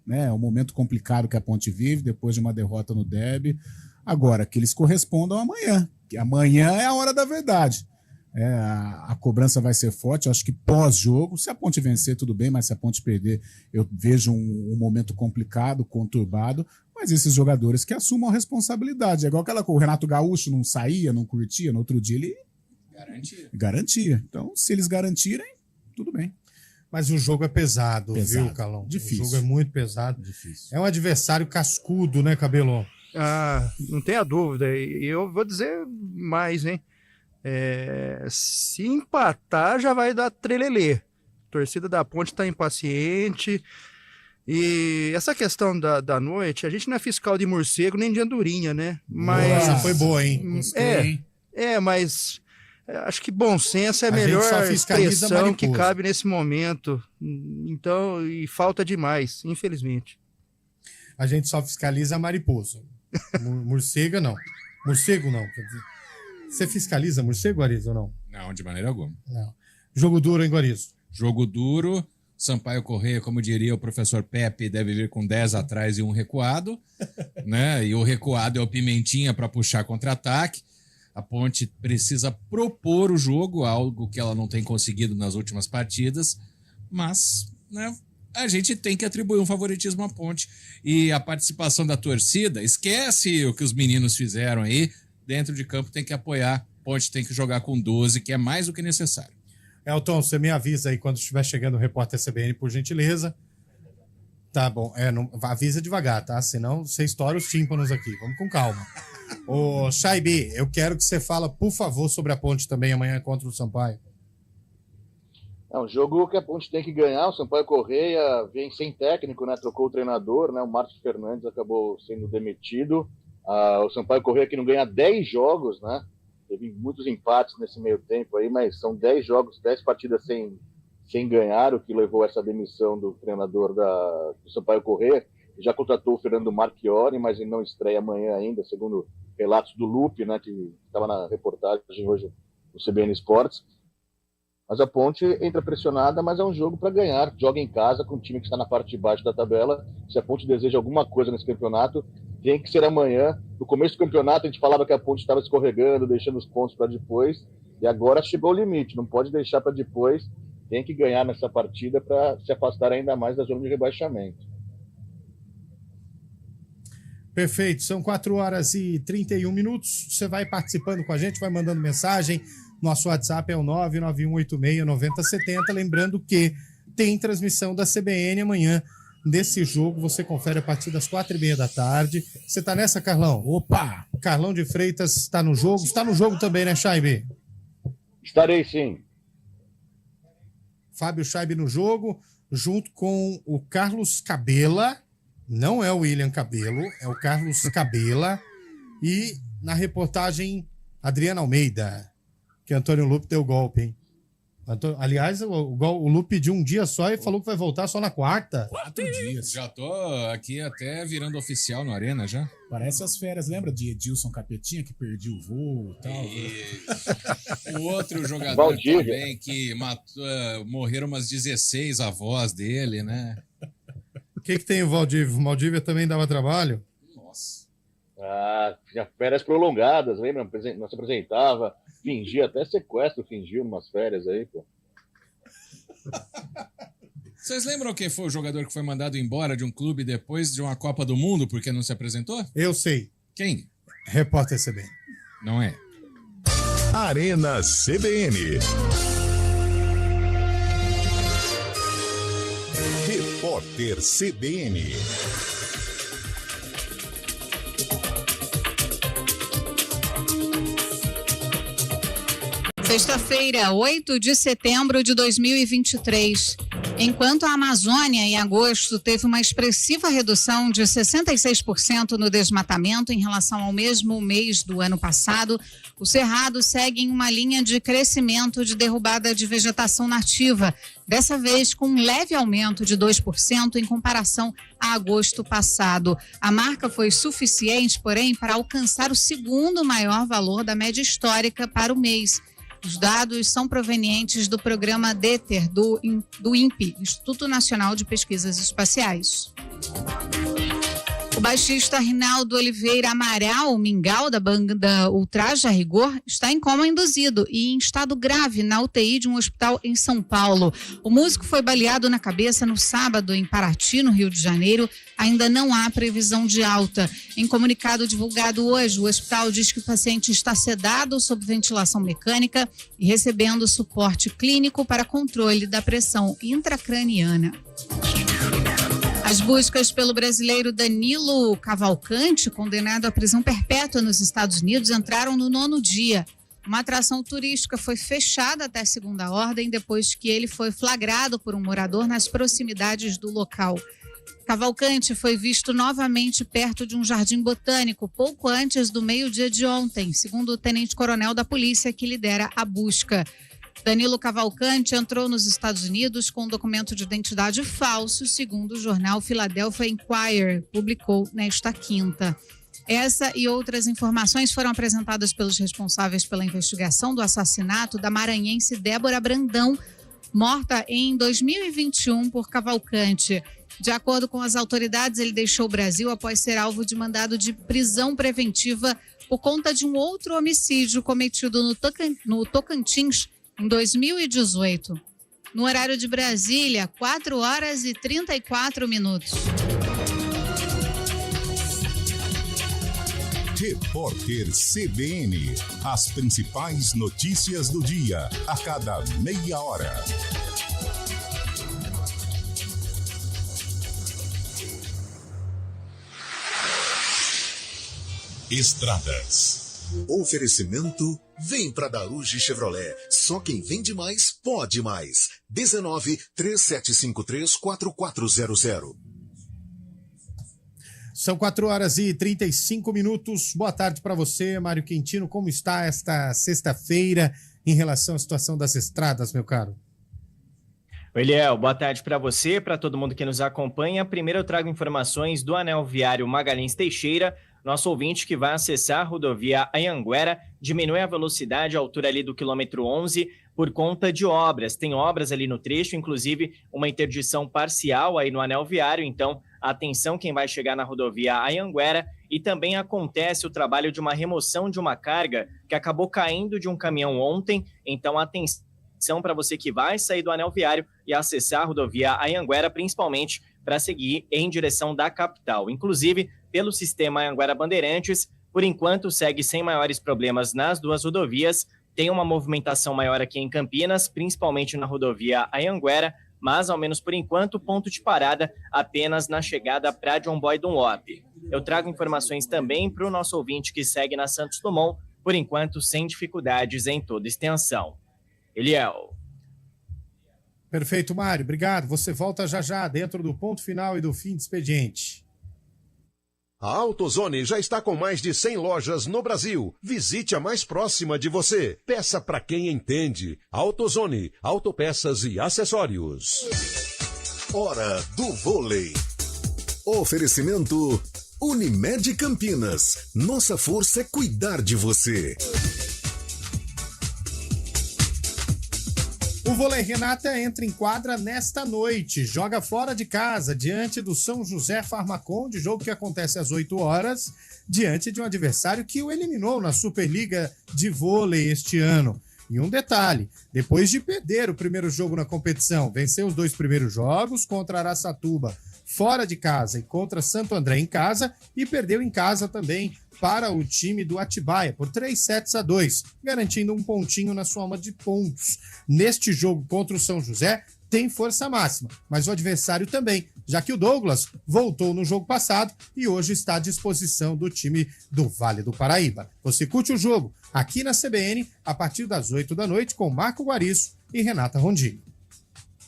[SPEAKER 3] É um momento complicado que a Ponte vive, depois de uma derrota no derby. Agora, que eles correspondam amanhã. Que amanhã é a hora da verdade. A cobrança vai ser forte, eu acho que pós-jogo, se a Ponte vencer, tudo bem, mas se a Ponte perder, eu vejo um momento complicado, conturbado, mas esses jogadores que assumam a responsabilidade. É igual aquela coisa, o Renato Gaúcho não saía, não curtia, no outro dia ele garantia. Então, se eles garantirem, tudo bem.
[SPEAKER 2] Mas o jogo é pesado, viu, Calão?
[SPEAKER 3] Difícil.
[SPEAKER 2] O jogo é muito pesado.
[SPEAKER 3] Difícil.
[SPEAKER 2] É um adversário cascudo, né, Cabelão?
[SPEAKER 6] Não tenha dúvida. E eu vou dizer mais, hein? Se empatar, já vai dar trelelê. A torcida da Ponte está impaciente. E essa questão da noite, a gente não é fiscal de morcego nem de andorinha, né? Mas
[SPEAKER 2] essa foi boa, hein?
[SPEAKER 6] Mas acho que bom senso é a melhor expressão que cabe nesse momento. Então, e falta demais, infelizmente.
[SPEAKER 2] A gente só fiscaliza a mariposa. Morcega, não. Morcego, não. Quer dizer, você fiscaliza morcego, Guarizo, ou não?
[SPEAKER 4] Não, de maneira alguma.
[SPEAKER 2] Não. Jogo duro, hein, Guarizo?
[SPEAKER 4] Jogo duro. Sampaio Corrêa, como diria o professor Pepe, deve vir com 10 atrás e um recuado, né? E o recuado é o Pimentinha para puxar contra-ataque. A Ponte precisa propor o jogo, algo que ela não tem conseguido nas últimas partidas, mas, né, a gente tem que atribuir um favoritismo à Ponte. E a participação da torcida, esquece o que os meninos fizeram aí, dentro de campo tem que apoiar, Ponte tem que jogar com 12, que é mais do que necessário.
[SPEAKER 2] Elton, você me avisa aí quando estiver chegando o repórter CBN, por gentileza. Tá bom, não, avisa devagar, tá? Senão você estoura os tímpanos aqui, vamos com calma. Ô, Chaibi, eu quero que você fala, por favor, sobre a Ponte também amanhã contra o Sampaio.
[SPEAKER 5] É um jogo que a Ponte tem que ganhar. O Sampaio Corrêa vem sem técnico, né? Trocou o treinador, né? O Márcio Fernandes acabou sendo demitido. O Sampaio Corrêa que não ganha 10 jogos, né? Teve muitos empates nesse meio tempo aí, mas são 10 jogos, 10 partidas sem ganhar, o que levou a essa demissão do treinador do Sampaio Corrêa. Já contratou o Fernando Marchiori, mas ele não estreia amanhã ainda, segundo relatos do Lupe, né, que estava na reportagem hoje no CBN Esportes. Mas a Ponte entra pressionada, mas é um jogo para ganhar. Joga em casa com um time que está na parte de baixo da tabela. Se a Ponte deseja alguma coisa nesse campeonato, tem que ser amanhã. No começo do campeonato, a gente falava que a Ponte estava escorregando, deixando os pontos para depois. E agora chegou o limite. Não pode deixar para depois. Tem que ganhar nessa partida para se afastar ainda mais da zona de rebaixamento.
[SPEAKER 2] Perfeito. São 4h31. Você vai participando com a gente, vai mandando mensagem. Nosso WhatsApp é o 991869070. Lembrando que tem transmissão da CBN amanhã desse jogo. Você confere a partir das 4h30 da tarde. Você tá nessa, Carlão? Opa! Carlão de Freitas está no jogo. Está no jogo também, né, Scheibe?
[SPEAKER 5] Estarei, sim.
[SPEAKER 2] Fábio Scheibe no jogo, junto com o Carlos Cabela. Não é o William Cabelo, é o Carlos Cabela. E na reportagem, Adriana Almeida. Que Antônio Lupe deu golpe, hein? Aliás, o Lupe pediu um dia só e falou que vai voltar só na quarta.
[SPEAKER 3] 4 dias.
[SPEAKER 4] Já tô aqui até virando oficial no Arena, já.
[SPEAKER 3] Parece as férias, lembra de Edilson Capetinha, que perdia o voo e
[SPEAKER 4] O
[SPEAKER 3] tal?
[SPEAKER 4] outro jogador também que morreram umas 16 avós dele, né?
[SPEAKER 2] O que tem o Valdívia? O Valdívia também dava trabalho?
[SPEAKER 4] Nossa.
[SPEAKER 5] Tinha férias prolongadas, lembra? Não se apresentava. Fingia até sequestro, fingiu umas férias aí, pô.
[SPEAKER 4] Vocês lembram quem foi o jogador que foi mandado embora de um clube depois de uma Copa do Mundo porque não se apresentou?
[SPEAKER 2] Eu sei.
[SPEAKER 4] Quem?
[SPEAKER 2] Repórter CBN.
[SPEAKER 4] Não é.
[SPEAKER 1] Arena CBN. Repórter CBN.
[SPEAKER 15] Sexta-feira, 8 de setembro de 2023. Enquanto a Amazônia, em agosto, teve uma expressiva redução de 66% no desmatamento em relação ao mesmo mês do ano passado, o Cerrado segue em uma linha de crescimento de derrubada de vegetação nativa, dessa vez com um leve aumento de 2% em comparação a agosto passado. A marca foi suficiente, porém, para alcançar o segundo maior valor da média histórica para o mês. Os dados são provenientes do programa DETER, do INPE, Instituto Nacional de Pesquisas Espaciais. O baixista Rinaldo Oliveira Amaral, Mingau, da banda Ultraje a Rigor, está em coma induzido e em estado grave na UTI de um hospital em São Paulo. O músico foi baleado na cabeça no sábado em Paraty, no Rio de Janeiro. Ainda não há previsão de alta. Em comunicado divulgado hoje, o hospital diz que o paciente está sedado sob ventilação mecânica e recebendo suporte clínico para controle da pressão intracraniana. As buscas pelo brasileiro Danilo Cavalcante, condenado à prisão perpétua nos Estados Unidos, entraram no 9º dia. Uma atração turística foi fechada até segunda ordem, depois que ele foi flagrado por um morador nas proximidades do local. Cavalcante foi visto novamente perto de um jardim botânico, pouco antes do meio-dia de ontem, segundo o tenente-coronel da polícia que lidera a busca. Danilo Cavalcante entrou nos Estados Unidos com um documento de identidade falso, segundo o jornal Philadelphia Inquirer publicou nesta quinta. Essa e outras informações foram apresentadas pelos responsáveis pela investigação do assassinato da maranhense Débora Brandão, morta em 2021 por Cavalcante. De acordo com as autoridades, ele deixou o Brasil após ser alvo de mandado de prisão preventiva por conta de um outro homicídio cometido no Tocantins em 2018. No horário de Brasília, 4h34.
[SPEAKER 1] Repórter CBN. As principais notícias do dia, a cada meia hora. Estradas. Oferecimento: vem pra Daruge Chevrolet. Só quem vende mais, pode mais. 19 3753 4400.
[SPEAKER 2] São 4h35. Boa tarde para você, Mário Quintino. Como está esta sexta-feira em relação à situação das estradas, meu caro?
[SPEAKER 16] Oi, Léo. Boa tarde para você, para todo mundo que nos acompanha. Primeiro eu trago informações do anel viário Magalhães Teixeira. Nosso ouvinte que vai acessar a rodovia Anhanguera diminui a velocidade à altura ali do quilômetro 11 por conta de obras. Tem obras ali no trecho, inclusive uma interdição parcial aí no anel viário. Então, atenção quem vai chegar na rodovia Anhanguera. E também acontece o trabalho de uma remoção de uma carga que acabou caindo de um caminhão ontem. Então, atenção para você que vai sair do anel viário e acessar a rodovia Anhanguera, principalmente para seguir em direção da capital. Inclusive, pelo sistema Anhanguera Bandeirantes, por enquanto segue sem maiores problemas nas duas rodovias. Tem uma movimentação maior aqui em Campinas, principalmente na rodovia Anhanguera, mas ao menos por enquanto ponto de parada apenas na chegada para John Boy Dunlop. Eu trago informações também para o nosso ouvinte que segue na Santos Dumont, por enquanto sem dificuldades em toda extensão. Eliel.
[SPEAKER 2] Perfeito, Mário. Obrigado. Você volta já dentro do ponto final e do fim de expediente.
[SPEAKER 17] A AutoZone já está com mais de 100 lojas no Brasil. Visite a mais próxima de você. Peça para quem entende. AutoZone, autopeças e acessórios.
[SPEAKER 1] Hora do vôlei. Oferecimento Unimed Campinas. Nossa força é cuidar de você.
[SPEAKER 2] O Vôlei Renata entra em quadra nesta noite. Joga fora de casa, diante do São José Farmaconde, jogo que acontece às 8 horas, diante de um adversário que o eliminou na Superliga de Vôlei este ano. E um detalhe, depois de perder o primeiro jogo na competição, venceu os 2 primeiros jogos contra Araçatuba fora de casa e contra Santo André em casa, e perdeu em casa também para o time do Atibaia por 3-2, garantindo um pontinho na soma de pontos. Neste jogo contra o São José, tem força máxima, mas o adversário também, já que o Douglas voltou no jogo passado e hoje está à disposição do time do Vale do Paraíba. Você curte o jogo aqui na CBN a partir das 8 da noite com Marco Guariço e Renata Rondini.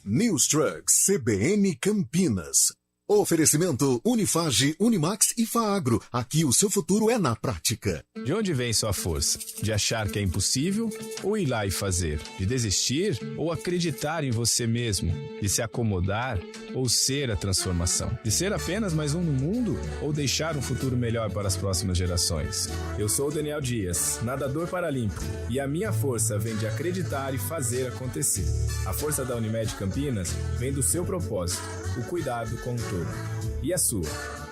[SPEAKER 1] News Trucks CBN Campinas. Oferecimento Unifage, Unimax e Faagro. Aqui o seu futuro é na prática.
[SPEAKER 18] De onde vem sua força? De achar que é impossível ou ir lá e fazer? De desistir ou acreditar em você mesmo? De se acomodar ou ser a transformação? De ser apenas mais um no mundo ou deixar um futuro melhor para as próximas gerações? Eu sou o Daniel Dias, nadador paralímpico, e a minha força vem de acreditar e fazer acontecer. A força da Unimed Campinas vem do seu propósito, o cuidado com o todo. E a sua?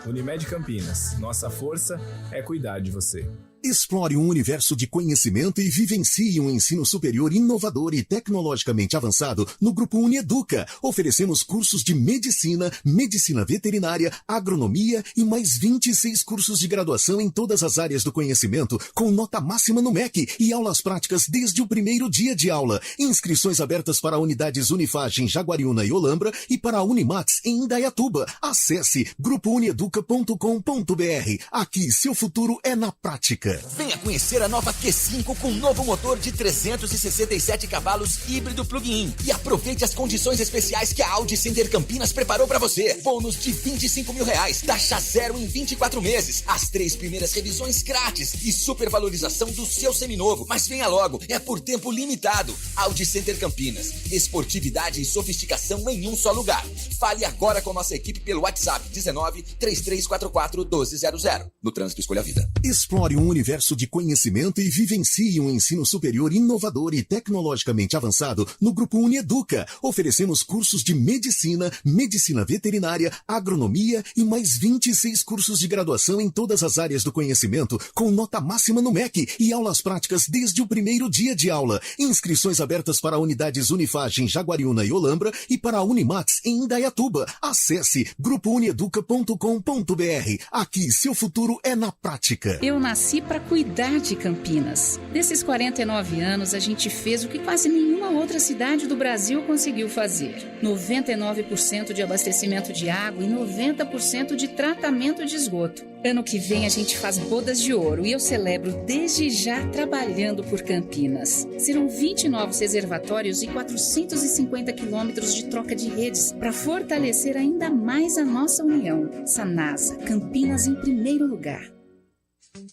[SPEAKER 18] Unimed Campinas. Nossa força é cuidar de você.
[SPEAKER 1] Explore um universo de conhecimento e vivencie um ensino superior inovador e tecnologicamente avançado no Grupo Unieduca. Oferecemos cursos de medicina, medicina veterinária, agronomia e mais 26 cursos de graduação em todas as áreas do conhecimento, com nota máxima no MEC e aulas práticas desde o primeiro dia de aula. Inscrições abertas para unidades Unifage em Jaguariúna e Olambra e para a Unimax em Indaiatuba. Acesse grupounieduca.com.br. Aqui seu futuro é na prática.
[SPEAKER 19] Venha conhecer a nova Q5 com novo motor de 367 cavalos híbrido plug-in e aproveite as condições especiais que a Audi Center Campinas preparou para você. Bônus de R$25 mil, taxa zero em 24 meses, as 3 primeiras revisões grátis e supervalorização do seu seminovo. Mas venha logo, é por tempo limitado. Audi Center Campinas, esportividade e sofisticação em um só lugar. Fale agora com nossa equipe pelo WhatsApp 19 3344 1200. No trânsito, escolha a vida.
[SPEAKER 1] Explore um universo de conhecimento e vivencie um ensino superior inovador e tecnologicamente avançado no Grupo Unieduca. Oferecemos cursos de medicina, medicina veterinária, agronomia e mais 26 cursos de graduação em todas as áreas do conhecimento, com nota máxima no MEC e aulas práticas desde o primeiro dia de aula. Inscrições abertas para unidades Unifage em Jaguariúna e Olambra e para a Unimax em Indaiatuba. Acesse grupounieduca.com.br. Aqui seu futuro é na prática.
[SPEAKER 20] Eu nasci para cuidar de Campinas. Nesses 49 anos, a gente fez o que quase nenhuma outra cidade do Brasil conseguiu fazer. 99% de abastecimento de água e 90% de tratamento de esgoto. Ano que vem a gente faz bodas de ouro e eu celebro desde já trabalhando por Campinas. Serão 20 novos reservatórios e 450 quilômetros de troca de redes para fortalecer ainda mais a nossa união. Sanasa, Campinas em primeiro lugar.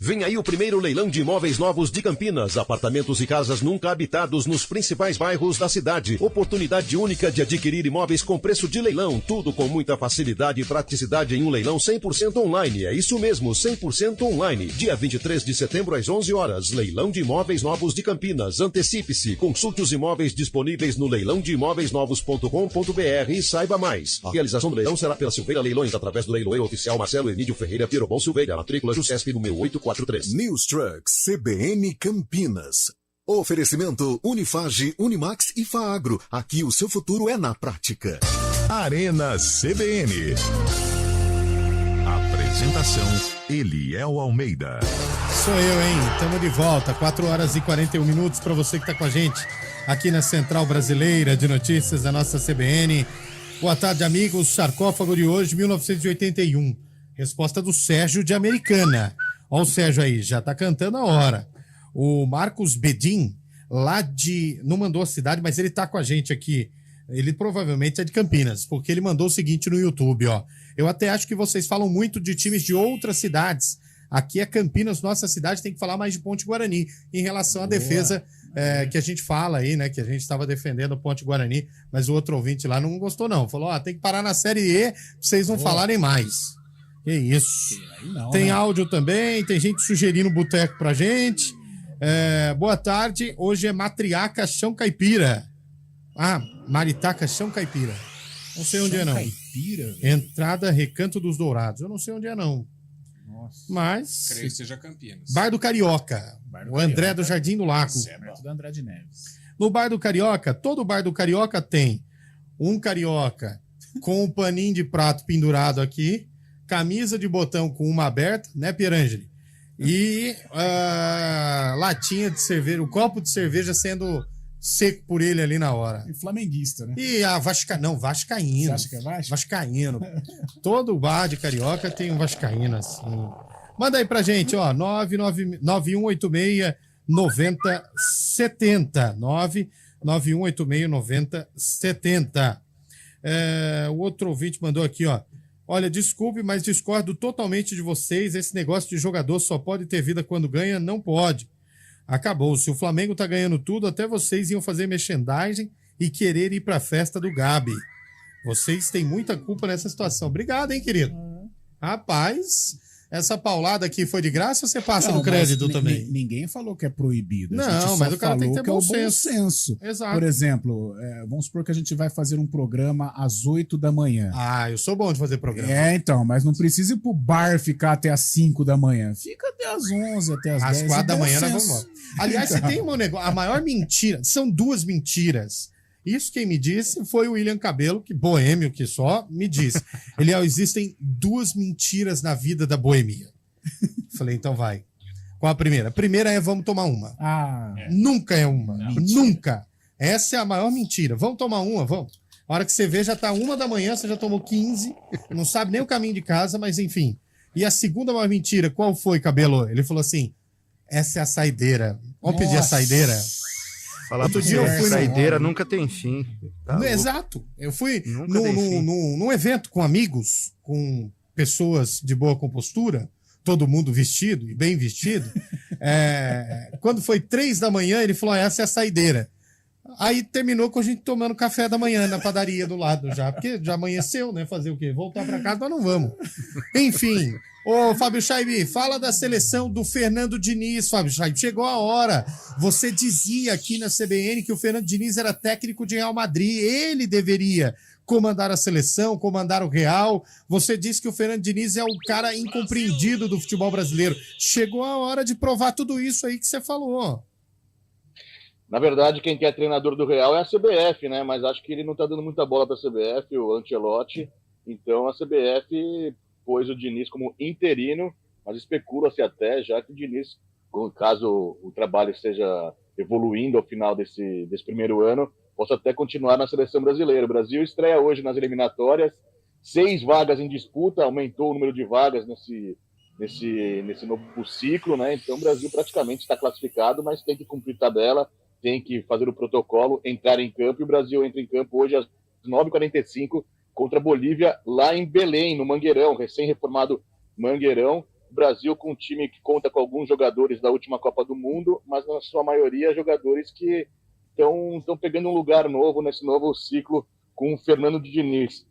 [SPEAKER 17] Vem aí o primeiro leilão de imóveis novos de Campinas. Apartamentos e casas nunca habitados nos principais bairros da cidade. Oportunidade única de adquirir imóveis com preço de leilão. Tudo com muita facilidade e praticidade em um leilão 100% online. É isso mesmo, 100% online. Dia 23 de setembro às 11 horas. Leilão de imóveis novos de Campinas. Antecipe-se. Consulte os imóveis disponíveis no leilãodeimoveisnovos.com.br e saiba mais. A realização do leilão será pela Silveira Leilões, através do leiloeiro oficial Marcelo Emílio Ferreira Pirobon Silveira. Matrícula Jusesp número 843.
[SPEAKER 1] News Trucks CBN Campinas. Oferecimento Unifage, Unimax e Faagro. Aqui o seu futuro é na prática.
[SPEAKER 8] Arena CBN. Apresentação Eliel Almeida.
[SPEAKER 2] Sou eu, hein? Estamos de volta. 4 horas e 41 minutos para você que está com a gente aqui na Central Brasileira de Notícias da nossa CBN. Boa tarde, amigos. Sarcófago de hoje, 1981. Resposta do Sérgio de Americana. Olha o Sérgio aí, já tá cantando a hora. O Marcos Bedin, lá de... Não mandou a cidade, mas ele tá com a gente aqui. Ele provavelmente é de Campinas, porque ele mandou o seguinte no YouTube, ó. Eu até acho que vocês falam muito de times de outras cidades. Aqui é Campinas, nossa cidade, tem que falar mais de Ponte Guarani, em relação à defesa que a gente fala aí, né? Que a gente estava defendendo o Ponte Guarani, mas o outro ouvinte lá não gostou, não. Falou, ó, tem que parar na Série E pra vocês não falarem mais. Que isso. Não, tem, né? Áudio também, tem gente sugerindo boteco pra gente. Boa tarde, hoje é Matriaca Chão Caipira. Ah, Maritaca Chão Caipira. Não sei onde é, não. Caipira? Entrada Recanto dos Dourados. Eu não sei onde é, não. Nossa. Mas...
[SPEAKER 4] Creio que seja Campinas.
[SPEAKER 2] Bar do Carioca. O André do Jardim do Lago.
[SPEAKER 3] Perto do Andrade Neves.
[SPEAKER 2] No Bar do Carioca, todo bar do Carioca tem um carioca com um paninho de prato pendurado aqui, camisa de botão com uma aberta, né, Pierangeli? E latinha de cerveja, o copo de cerveja sendo seco por ele ali na hora.
[SPEAKER 3] E flamenguista, né?
[SPEAKER 2] E a vascaíno. Você
[SPEAKER 3] acha que é Vasco?
[SPEAKER 2] Vascaíno. Todo bar de carioca tem um vascaíno assim. Manda aí pra gente, ó, 9186-9070. 99186-9070. O outro ouvinte mandou aqui, ó. Olha, desculpe, mas discordo totalmente de vocês. Esse negócio de jogador só pode ter vida quando ganha, não pode. Acabou. Se o Flamengo tá ganhando tudo, até vocês iam fazer merchandising e querer ir pra festa do Gabi. Vocês têm muita culpa nessa situação. Obrigado, hein, querido? Rapaz, essa paulada aqui foi de graça ou você passa no crédito também?
[SPEAKER 3] Ninguém falou que é proibido.
[SPEAKER 2] Não, mas o cara tem que ter bom senso.
[SPEAKER 3] Exato. Por exemplo, vamos supor que a gente vai fazer um programa às 8 da manhã.
[SPEAKER 2] Ah, eu sou bom de fazer programa.
[SPEAKER 3] Então, mas não precisa ir pro bar ficar até às 5 da manhã. Fica até às 11, até às 10.
[SPEAKER 2] Às 4 da manhã nós vamos embora. Aliás, se tem um negócio, a maior mentira, são duas mentiras. Isso quem me disse foi o William Cabelo, que boêmio que só, me disse. Existem duas mentiras na vida da boemia. Falei, então vai. Qual a primeira? A primeira é vamos tomar uma. Nunca é uma. Nunca. Essa é a maior mentira. Vamos tomar uma, vamos. A hora que você vê, já tá 1 da manhã, você já tomou 15, não sabe nem o caminho de casa, mas enfim. E a segunda maior mentira, qual foi, Cabelo? Ele falou assim, essa é a saideira. Vamos pedir a saideira?
[SPEAKER 6] Falar outro dia eu fui saideira nunca tem fim. Tá
[SPEAKER 2] exato. Eu fui num evento com amigos, com pessoas de boa compostura, todo mundo vestido e bem vestido. Quando foi 3 da manhã, ele falou, essa é a saideira. Aí terminou com a gente tomando café da manhã na padaria do lado já, porque já amanheceu, né? Fazer o quê? Voltar para casa, nós não vamos. Enfim... Ô, Fábio Chaibi, fala da seleção do Fernando Diniz, Fábio Chaibi. Chegou a hora. Você dizia aqui na CBN que o Fernando Diniz era técnico de Real Madrid. Ele deveria comandar a seleção, comandar o Real. Você disse que o Fernando Diniz é o cara incompreendido do futebol brasileiro. Chegou a hora de provar tudo isso aí que você falou.
[SPEAKER 5] Na verdade, quem quer treinador do Real é a CBF, né? Mas acho que ele não está dando muita bola para a CBF, o Ancelotti. Então a CBF... pôs o Diniz como interino mas especula-se até já que o Diniz, caso o trabalho esteja evoluindo ao final desse primeiro ano, possa até continuar na seleção brasileira. O Brasil estreia hoje nas eliminatórias, 6 vagas em disputa, aumentou o número de vagas nesse novo ciclo, né? Então o Brasil praticamente está classificado, mas tem que cumprir tabela, tem que fazer o protocolo, entrar em campo, e o Brasil entra em campo hoje às 9h45 contra a Bolívia, lá em Belém, no Mangueirão, recém-reformado Mangueirão. O Brasil com um time que conta com alguns jogadores da última Copa do Mundo, mas na sua maioria jogadores que estão pegando um lugar novo nesse novo ciclo com o Fernando Diniz.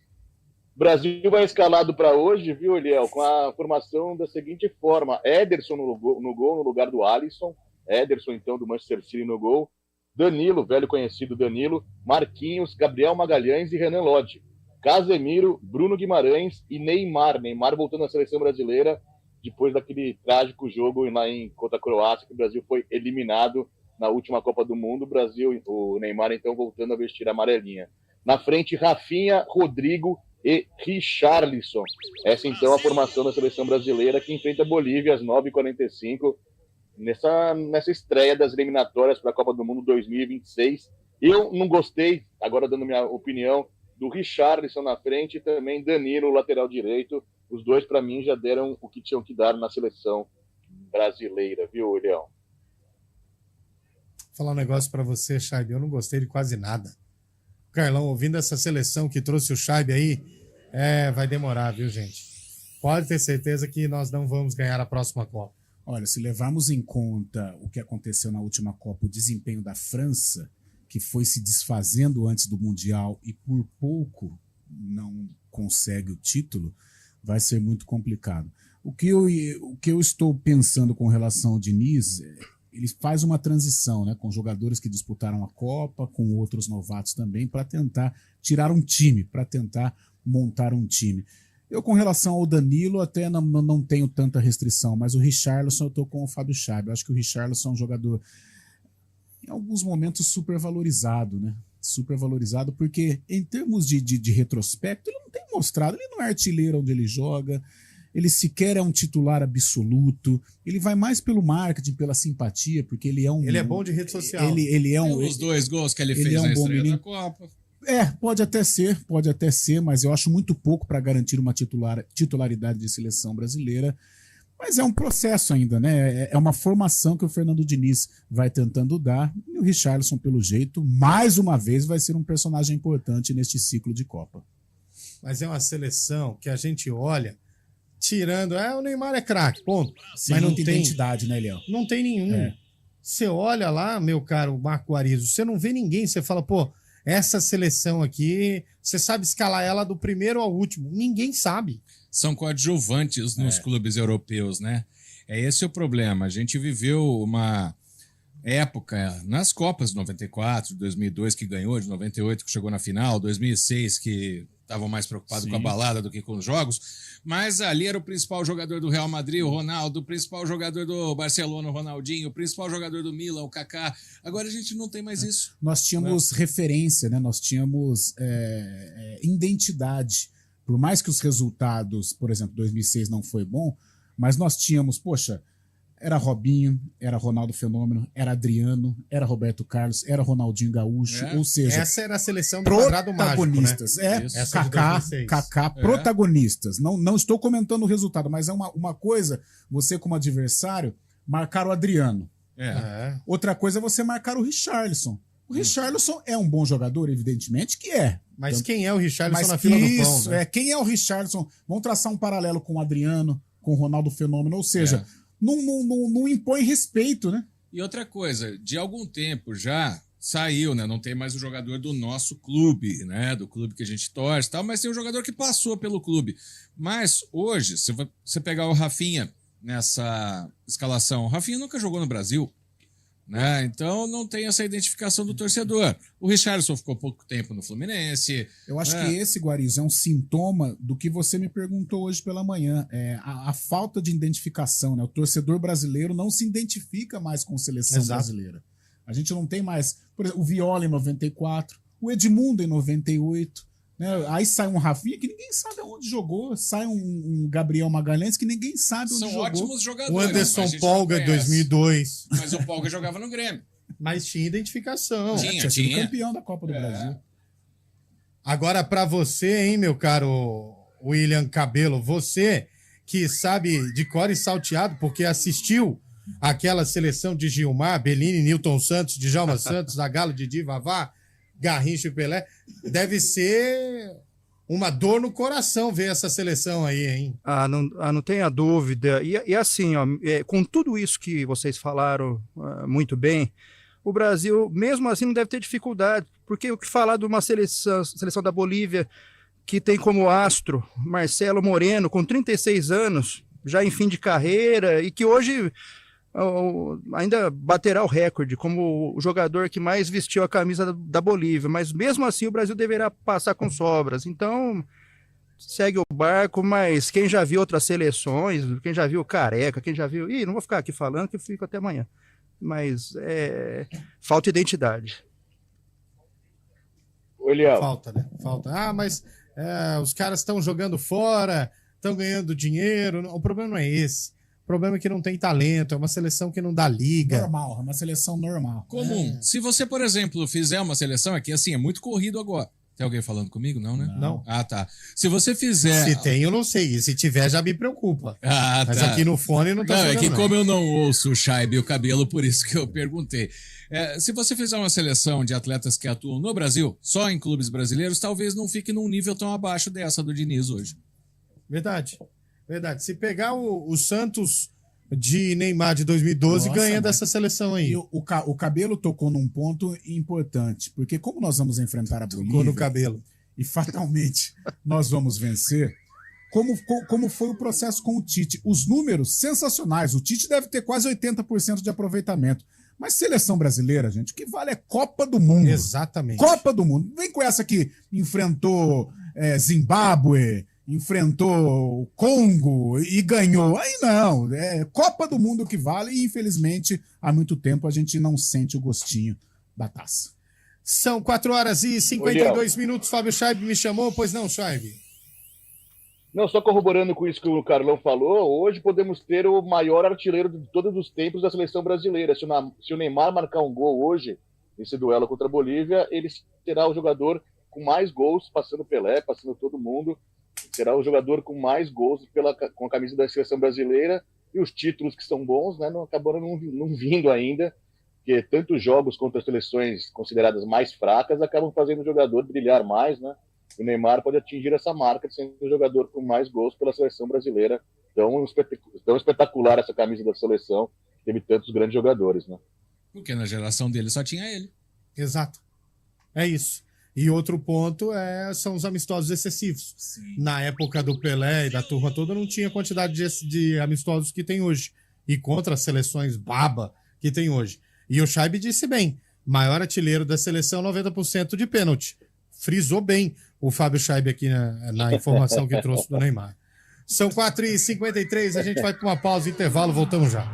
[SPEAKER 5] O Brasil vai escalado para hoje, viu, Eliel, com a formação da seguinte forma: Ederson no gol no lugar do Alisson, Ederson, então, do Manchester City no gol, Danilo, velho conhecido Danilo, Marquinhos, Gabriel Magalhães e Renan Lodge, Casemiro, Bruno Guimarães e Neymar voltando à seleção brasileira depois daquele trágico jogo lá contra a Croácia, que o Brasil foi eliminado na última Copa do Mundo. O Neymar, então, voltando a vestir a amarelinha. Na frente, Rafinha, Rodrigo e Richarlison. Essa, então, a formação da seleção brasileira, que enfrenta a Bolívia às 9h45, nessa estreia das eliminatórias para a Copa do Mundo 2026. Eu não gostei, agora dando minha opinião, do Richarlison na frente e também Danilo, lateral direito. Os dois, para mim, já deram o que tinham que dar na seleção brasileira, viu, Leão?
[SPEAKER 2] Vou falar um negócio para você, Chaib. Eu não gostei de quase nada. Carlão, ouvindo essa seleção que trouxe o Chaib aí, vai demorar, viu, gente? Pode ter certeza que nós não vamos ganhar a próxima Copa.
[SPEAKER 3] Olha, se levarmos em conta o que aconteceu na última Copa, o desempenho da França, que foi se desfazendo antes do Mundial e por pouco não consegue o título, vai ser muito complicado. O que eu estou pensando com relação ao Diniz, ele faz uma transição, né, com jogadores que disputaram a Copa, com outros novatos também, para tentar tirar um time, para tentar montar um time. Eu, com relação ao Danilo, até não tenho tanta restrição, mas o Richarlison, eu estou com o Fábio Chaib. Eu acho que o Richarlison é um jogador, em alguns momentos, super valorizado, né? Super valorizado, porque em termos de retrospecto, ele não tem mostrado, ele não é artilheiro onde ele joga, ele sequer é um titular absoluto, ele vai mais pelo marketing, pela simpatia, porque ele é um...
[SPEAKER 2] Ele é bom de rede social.
[SPEAKER 3] Ele é um...
[SPEAKER 4] Os 2 gols que ele fez na estreia da Copa.
[SPEAKER 3] Pode até ser, mas eu acho muito pouco para garantir uma titularidade de seleção brasileira. Mas é um processo ainda, né? É uma formação que o Fernando Diniz vai tentando dar. E o Richarlison, pelo jeito, mais uma vez vai ser um personagem importante neste ciclo de Copa.
[SPEAKER 2] Mas é uma seleção que a gente olha, tirando... o Neymar é craque, ponto.
[SPEAKER 3] Sim, mas não tem identidade, né, Léo?
[SPEAKER 2] Não tem nenhum. Você olha lá, meu caro Marco Arizo, você não vê ninguém, você fala, pô, essa seleção aqui, você sabe escalar ela do primeiro ao último. Ninguém sabe.
[SPEAKER 4] São coadjuvantes nos clubes europeus, né? Esse o problema. A gente viveu uma época nas Copas de 94, 2002 que ganhou, de 98 que chegou na final, 2006 que estavam mais preocupados com a balada do que com os jogos, mas ali era o principal jogador do Real Madrid, o Ronaldo, o principal jogador do Barcelona, o Ronaldinho, o principal jogador do Milan, o Kaká. Agora a gente não tem mais isso.
[SPEAKER 3] Nós tínhamos referência, né? Nós tínhamos identidade. Por mais que os resultados, por exemplo, 2006 não foi bom, mas nós tínhamos, era Robinho, era Ronaldo Fenômeno, era Adriano, era Roberto Carlos, era Ronaldinho Gaúcho, ou seja...
[SPEAKER 2] Essa era a seleção do quadrado
[SPEAKER 3] protagonistas,
[SPEAKER 2] mágico, né?
[SPEAKER 3] Kaká, protagonistas. Não estou comentando o resultado, mas é uma coisa, você como adversário, marcar o Adriano. Outra coisa é você marcar o Richarlison. O Richarlison é um bom jogador, evidentemente que é.
[SPEAKER 2] Mas quem é o Richarlison na fila do pão? Né?
[SPEAKER 3] Quem é o Richarlison? Vamos traçar um paralelo com o Adriano, com o Ronaldo Fenômeno, ou seja, não impõe respeito, né?
[SPEAKER 4] E outra coisa, de algum tempo já saiu, né? Não tem mais o jogador do nosso clube, né? Do clube que a gente torce e tal, mas tem um jogador que passou pelo clube. Mas hoje, se você pegar o Rafinha nessa escalação, o Rafinha nunca jogou no Brasil, né? Então não tem essa identificação do torcedor. O Richarlison ficou pouco tempo no Fluminense.
[SPEAKER 3] Eu acho que esse, Guarizo, é um sintoma do que você me perguntou hoje pela manhã. A falta de identificação, né? O torcedor brasileiro não se identifica mais com a seleção brasileira. A gente não tem mais, por exemplo, o Viola em 94, o Edmundo em 98, Né? Aí sai um Rafinha que ninguém sabe aonde jogou, sai um Gabriel Magalhães que ninguém sabe onde
[SPEAKER 4] São
[SPEAKER 3] jogou.
[SPEAKER 4] ótimos jogadores.
[SPEAKER 2] O Anderson Polga, 2002.
[SPEAKER 4] Mas o Polga jogava no Grêmio.
[SPEAKER 2] Mas tinha identificação.
[SPEAKER 3] Tinha sido campeão da Copa do Brasil.
[SPEAKER 2] Agora, pra você, hein, meu caro William Cabelo, você que sabe de cor e salteado, porque assistiu aquela seleção de Gilmar, Bellini, Nilton Santos, Djalma Santos, Zagallo, Didi, Vavá, Garrincha e Pelé, deve ser uma dor no coração ver essa seleção aí, hein?
[SPEAKER 6] Não tenha dúvida. E assim, ó, com tudo isso que vocês falaram muito bem, o Brasil, mesmo assim, não deve ter dificuldade, porque o que falar de uma seleção da Bolívia que tem como astro Marcelo Moreno, com 36 anos, já em fim de carreira, e que hoje ainda baterá o recorde como o jogador que mais vestiu a camisa da Bolívia, mas mesmo assim o Brasil deverá passar com sobras. Então, segue o barco, mas quem já viu outras seleções, quem já viu Careca, quem já viu... Não vou ficar aqui falando que eu fico até amanhã. Mas falta identidade.
[SPEAKER 2] Falta, né? Falta. Mas os caras estão jogando fora, estão ganhando dinheiro. O problema não é esse. O problema é que não tem talento, é uma seleção que não dá liga.
[SPEAKER 3] Normal, é uma seleção normal.
[SPEAKER 4] Comum. Se você, por exemplo, fizer uma seleção aqui, assim, é muito corrido agora. Tem alguém falando comigo? Não, né?
[SPEAKER 2] Não.
[SPEAKER 4] Ah, tá. Se você fizer...
[SPEAKER 2] Se tem, eu não sei. E se tiver, já me preocupa.
[SPEAKER 4] Mas
[SPEAKER 2] aqui no fone não tá
[SPEAKER 4] falando. É que
[SPEAKER 2] não.
[SPEAKER 4] como eu não ouço o Chaib e o Cabelo, por isso que eu perguntei. Se você fizer uma seleção de atletas que atuam no Brasil, só em clubes brasileiros, talvez não fique num nível tão abaixo dessa do Diniz hoje.
[SPEAKER 2] Verdade. Se pegar o Santos de Neymar de 2012, ganha dessa seleção aí.
[SPEAKER 3] E o Cabelo tocou num ponto importante, porque como nós vamos enfrentar a Bolívia...
[SPEAKER 2] Tocou no Cabelo.
[SPEAKER 3] E fatalmente nós vamos vencer, como foi o processo com o Tite. Os números sensacionais, o Tite deve ter quase 80% de aproveitamento. Mas seleção brasileira, gente, o que vale é Copa do Mundo.
[SPEAKER 2] Exatamente.
[SPEAKER 3] Copa do Mundo. Vem com essa que enfrentou Zimbábue, enfrentou o Congo e ganhou. Aí não, é Copa do Mundo que vale e infelizmente há muito tempo a gente não sente o gostinho da taça.
[SPEAKER 2] São 4h52 minutos, Fábio Chaib me chamou, pois não, Chaib?
[SPEAKER 5] Não, só corroborando com isso que o Carlão falou, hoje podemos ter o maior artilheiro de todos os tempos da seleção brasileira. Se o Neymar marcar um gol hoje, nesse duelo contra a Bolívia, ele será o jogador com mais gols, passando Pelé, passando todo mundo. Será o jogador com mais gols com a camisa da seleção brasileira, e os títulos que são bons, né, acabaram não vindo ainda, porque tantos jogos contra as seleções consideradas mais fracas acabam fazendo o jogador brilhar mais, né? O Neymar pode atingir essa marca de ser o jogador com mais gols pela seleção brasileira. Tão espetacular essa camisa da seleção, teve tantos grandes jogadores, né?
[SPEAKER 4] Porque na geração dele só tinha ele.
[SPEAKER 2] Exato. É isso. E outro ponto são os amistosos excessivos. Sim. Na época do Pelé e da turma toda, não tinha a quantidade de amistosos que tem hoje. E contra as seleções baba que tem hoje. E o Chaib disse bem, maior artilheiro da seleção, 90% de pênalti. Frisou bem o Fábio Chaib aqui na informação que trouxe do Neymar. São 4h53, a gente vai para uma pausa, intervalo, voltamos já.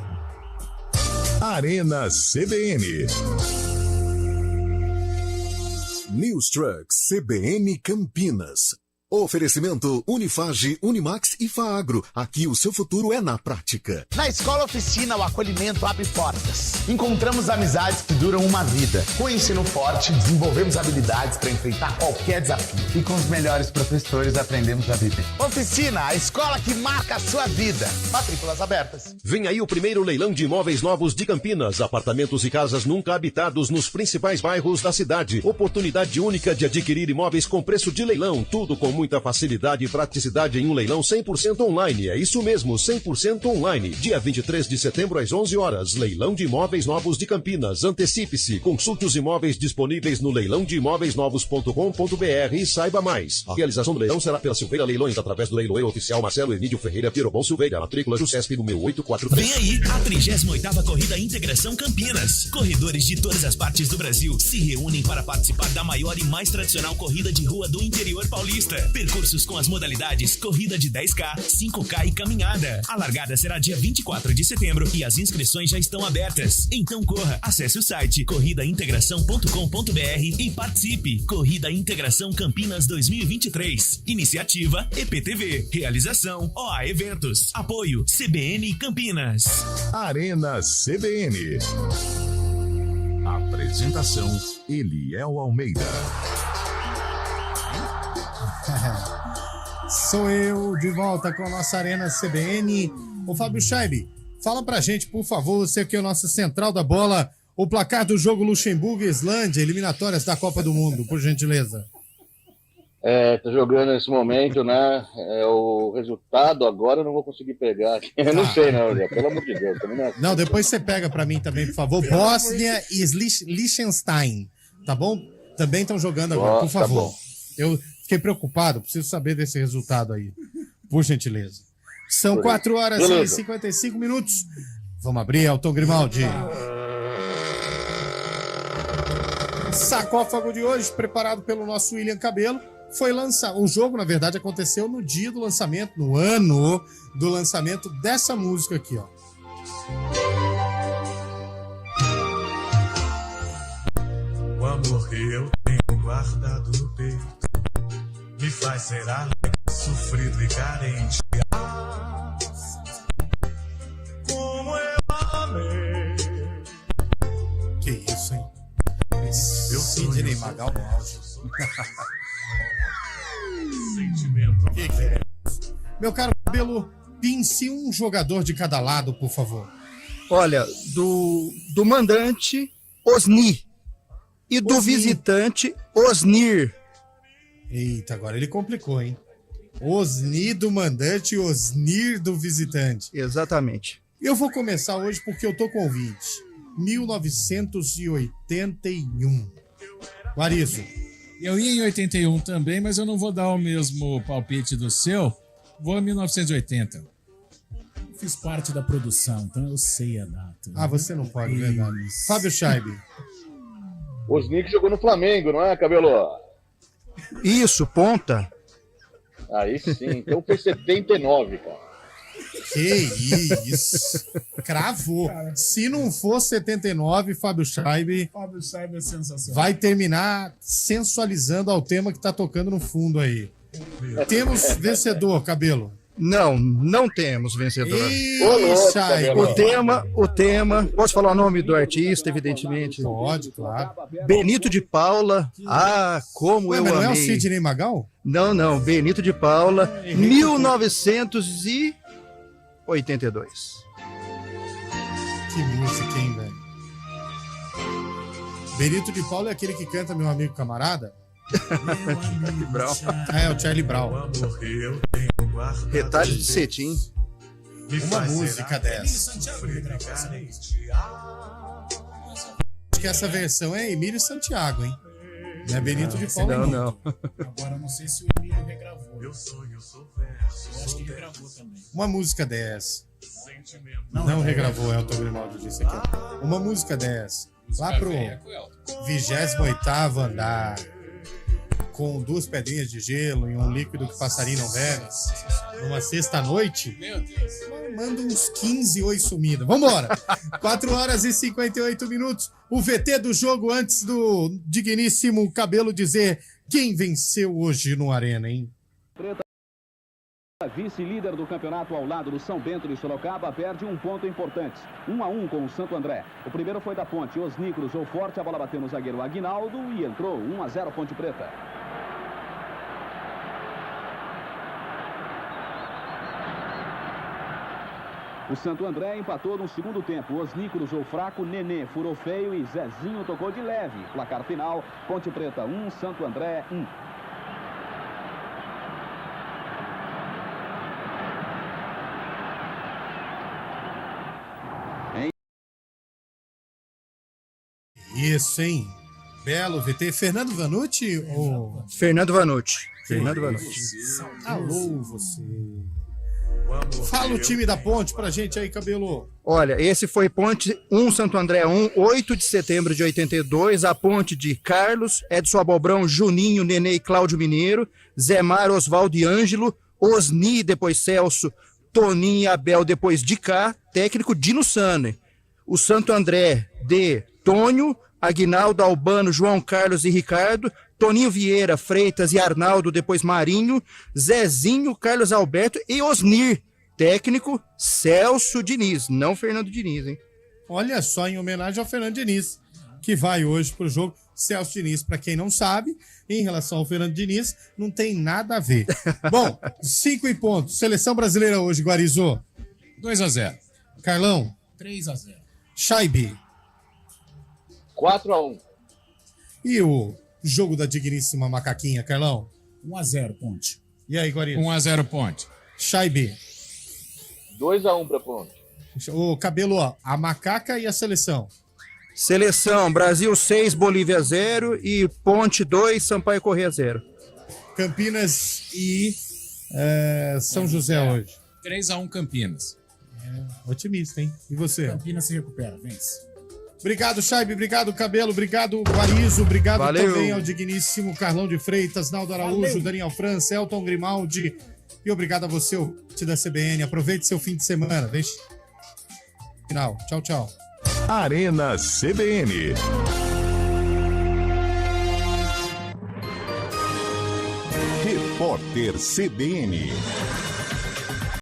[SPEAKER 1] Arena CBN. News Trucks CBN Campinas. Oferecimento Unifage, Unimax e Faagro. Aqui o seu futuro é na prática.
[SPEAKER 9] Na Escola Oficina, o acolhimento abre portas. Encontramos amizades que duram uma vida. Com o ensino forte, desenvolvemos habilidades para enfrentar qualquer desafio. E com os melhores professores, aprendemos a viver. Oficina, a escola que marca a sua vida. Matrículas abertas.
[SPEAKER 17] Vem aí o primeiro leilão de imóveis novos de Campinas. Apartamentos e casas nunca habitados nos principais bairros da cidade. Oportunidade única de adquirir imóveis com preço de leilão. Tudo com muita facilidade e praticidade em um leilão 100% online. É isso mesmo, 100% online. Dia 23 de setembro às 11 horas. Leilão de imóveis novos de Campinas. Antecipe-se. Consulte os imóveis disponíveis no leilãodeimóveisnovos.com.br e saiba mais. A realização do leilão será pela Silveira Leilões, através do leiloeiro oficial Marcelo Emílio Ferreira Pirobon Silveira. Matrícula Jusesp número 843.
[SPEAKER 21] Vem aí a 38ª Corrida Integração Campinas. Corredores de todas as partes do Brasil se reúnem para participar da maior e mais tradicional corrida de rua do interior paulista. Percursos com as modalidades corrida de 10K, 5K e caminhada. A largada será dia 24 de setembro e as inscrições já estão abertas. Então corra, acesse o site corridaintegração.com.br e participe. Corrida Integração Campinas 2023. Iniciativa EPTV. Realização OA Eventos. Apoio CBN Campinas.
[SPEAKER 1] Arena CBN. Apresentação Eliel Almeida.
[SPEAKER 2] Sou eu de volta com a nossa Arena CBN. Ô Fábio Scheibe, fala pra gente, por favor, você que é o nosso central da bola, o placar do jogo Luxemburgo e Islândia, eliminatórias da Copa do Mundo, por gentileza.
[SPEAKER 5] Tá jogando nesse momento, né? O resultado agora eu não vou conseguir pegar. Eu não sei, não, pelo amor de Deus.
[SPEAKER 2] Não, depois você pega pra mim também, por favor. Bósnia e Liechtenstein, tá bom? Também estão jogando agora, por favor.
[SPEAKER 5] Tá,
[SPEAKER 2] eu fiquei preocupado, preciso saber desse resultado aí, por gentileza. São 4 horas e 55 minutos. Vamos abrir, Elton Grimaldi. Sacófago de hoje, preparado pelo nosso William Cabelo. Foi lançado. O jogo, na verdade, aconteceu no dia do lançamento, no ano do lançamento dessa música aqui, ó.
[SPEAKER 7] O amor que eu tenho guardado no peito me faz ser alegre, sofrido e carente. Ah, como eu amei.
[SPEAKER 2] Que isso, hein? Eu Sidney Magal no auge. Que é? Meu caro Cabelo, pince um jogador de cada lado, por favor.
[SPEAKER 6] Olha, do mandante, Osni. E do visitante, Osnir.
[SPEAKER 2] Eita, agora ele complicou, hein? Osni do mandante e Osnir do visitante.
[SPEAKER 6] Exatamente.
[SPEAKER 2] Eu vou começar hoje porque eu tô com ouvinte. 1981. Guarizo.
[SPEAKER 4] Eu ia em 81 também, mas eu não vou dar o mesmo palpite do seu. Vou em 1980.
[SPEAKER 3] Eu fiz parte da produção, então eu sei a data.
[SPEAKER 2] Ah, você não pode, verdade. Fábio Scheibe.
[SPEAKER 5] Osni que jogou no Flamengo, não é, Cabelo?
[SPEAKER 6] Isso, ponta.
[SPEAKER 5] Aí sim, então foi 79, cara.
[SPEAKER 2] Que isso. Cravou. Cara. Se não for 79, Fábio Scheibe
[SPEAKER 3] é sensacional.
[SPEAKER 2] Vai terminar sensualizando ao tema que tá tocando no fundo aí. Temos vencedor, Cabelo?
[SPEAKER 6] Não temos vencedor. O tema, posso falar o nome do artista, evidentemente?
[SPEAKER 2] Pode, claro.
[SPEAKER 6] Benito de Paula. Ah, como eu amei.
[SPEAKER 2] Não é o Sidney Magal?
[SPEAKER 6] Não, Benito de Paula, 1982.
[SPEAKER 2] Que música, hein, velho? Benito de Paula é aquele que canta Meu Amigo Camarada?
[SPEAKER 6] Charlie Brown.
[SPEAKER 2] É o Charlie Brown.
[SPEAKER 6] Retalho de cetim.
[SPEAKER 2] Uma música dessa. Acho que essa versão é Emílio Santiago, hein? Não é Benito de Paula,
[SPEAKER 6] não.
[SPEAKER 3] Agora não sei se o Emílio regravou. Eu acho que ele gravou também.
[SPEAKER 2] Uma música dessa. Não regravou, Elton Grimaldi disse aqui. Uma música dessa. Lá pro 28º andar. Com 2 pedrinhas de gelo e um líquido que passarinho não bebe. Numa sexta-noite.
[SPEAKER 4] Meu Deus.
[SPEAKER 2] Manda uns 15 oi sumida. Vambora. 4 horas e 58 minutos. O VT do jogo antes do digníssimo Cabelo dizer quem venceu hoje no Arena, hein?
[SPEAKER 22] Vice-líder do campeonato ao lado do São Bento de Sorocaba perde um ponto importante. 1-1 com o Santo André. O primeiro foi da Ponte. Osni cruzou forte, a bola bateu no zagueiro Aguinaldo e entrou. 1-0 Ponte Preta. O Santo André empatou no segundo tempo. Osni cruzou fraco, Nenê furou feio e Zezinho tocou de leve. Placar final, Ponte Preta 1, Santo André 1.
[SPEAKER 2] Isso, hein? Belo VT. Fernando Vanucci ou...
[SPEAKER 6] Fernando Vanucci. Fernando Vanucci.
[SPEAKER 2] Alô, você. Fala o time da Ponte pra gente aí, Cabelo.
[SPEAKER 6] Olha, esse foi Ponte 1, Santo André 1, 8 de setembro de 82, a ponte de Carlos, Edson Abobrão, Juninho, Nenê e Cláudio Mineiro, Zé Mar, Oswaldo e Ângelo, Osni, depois Celso, Toninho e Abel, depois de cá, técnico Dino Sane. O Santo André de Tônio, Aguinaldo, Albano, João Carlos e Ricardo, Toninho Vieira, Freitas e Arnaldo, depois Marinho, Zezinho, Carlos Alberto e Osnir. Técnico Celso Diniz, não Fernando Diniz, hein?
[SPEAKER 2] Olha só, em homenagem ao Fernando Diniz, que vai hoje pro jogo. Celso Diniz, para quem não sabe, em relação ao Fernando Diniz, não tem nada a ver. Bom, 5 em ponto. Seleção brasileira hoje, Guarizô.
[SPEAKER 4] 2-0.
[SPEAKER 2] Carlão.
[SPEAKER 3] 3-0.
[SPEAKER 2] Chaibi.
[SPEAKER 5] 4-1.
[SPEAKER 2] E o jogo da digníssima macaquinha, Carlão?
[SPEAKER 3] 1-0, Ponte.
[SPEAKER 2] E aí, Guarizô?
[SPEAKER 4] 1-0, Ponte.
[SPEAKER 2] Chaibi.
[SPEAKER 5] 2-1 pra Ponte.
[SPEAKER 2] O Cabelo, ó, a macaca e a seleção.
[SPEAKER 6] Seleção, Brasil 6, Bolívia 0 e Ponte 2, Sampaio Corrêa 0.
[SPEAKER 2] Campinas e São José hoje.
[SPEAKER 4] 3-1 Campinas.
[SPEAKER 2] Otimista, hein? E você?
[SPEAKER 3] Campinas se recupera, vence.
[SPEAKER 2] Obrigado, Chaibe. Obrigado, Cabelo. Obrigado, Guarizo. Obrigado
[SPEAKER 6] Valeu.
[SPEAKER 2] Também ao digníssimo Carlão de Freitas, Naldo Araújo,
[SPEAKER 3] Valeu.
[SPEAKER 2] Daniel França, Elton Grimaldi. E obrigado a você, o da CBN. Aproveite seu fim de semana. Deixe. Final. Tchau, tchau.
[SPEAKER 8] Arena CBN. Repórter CBN.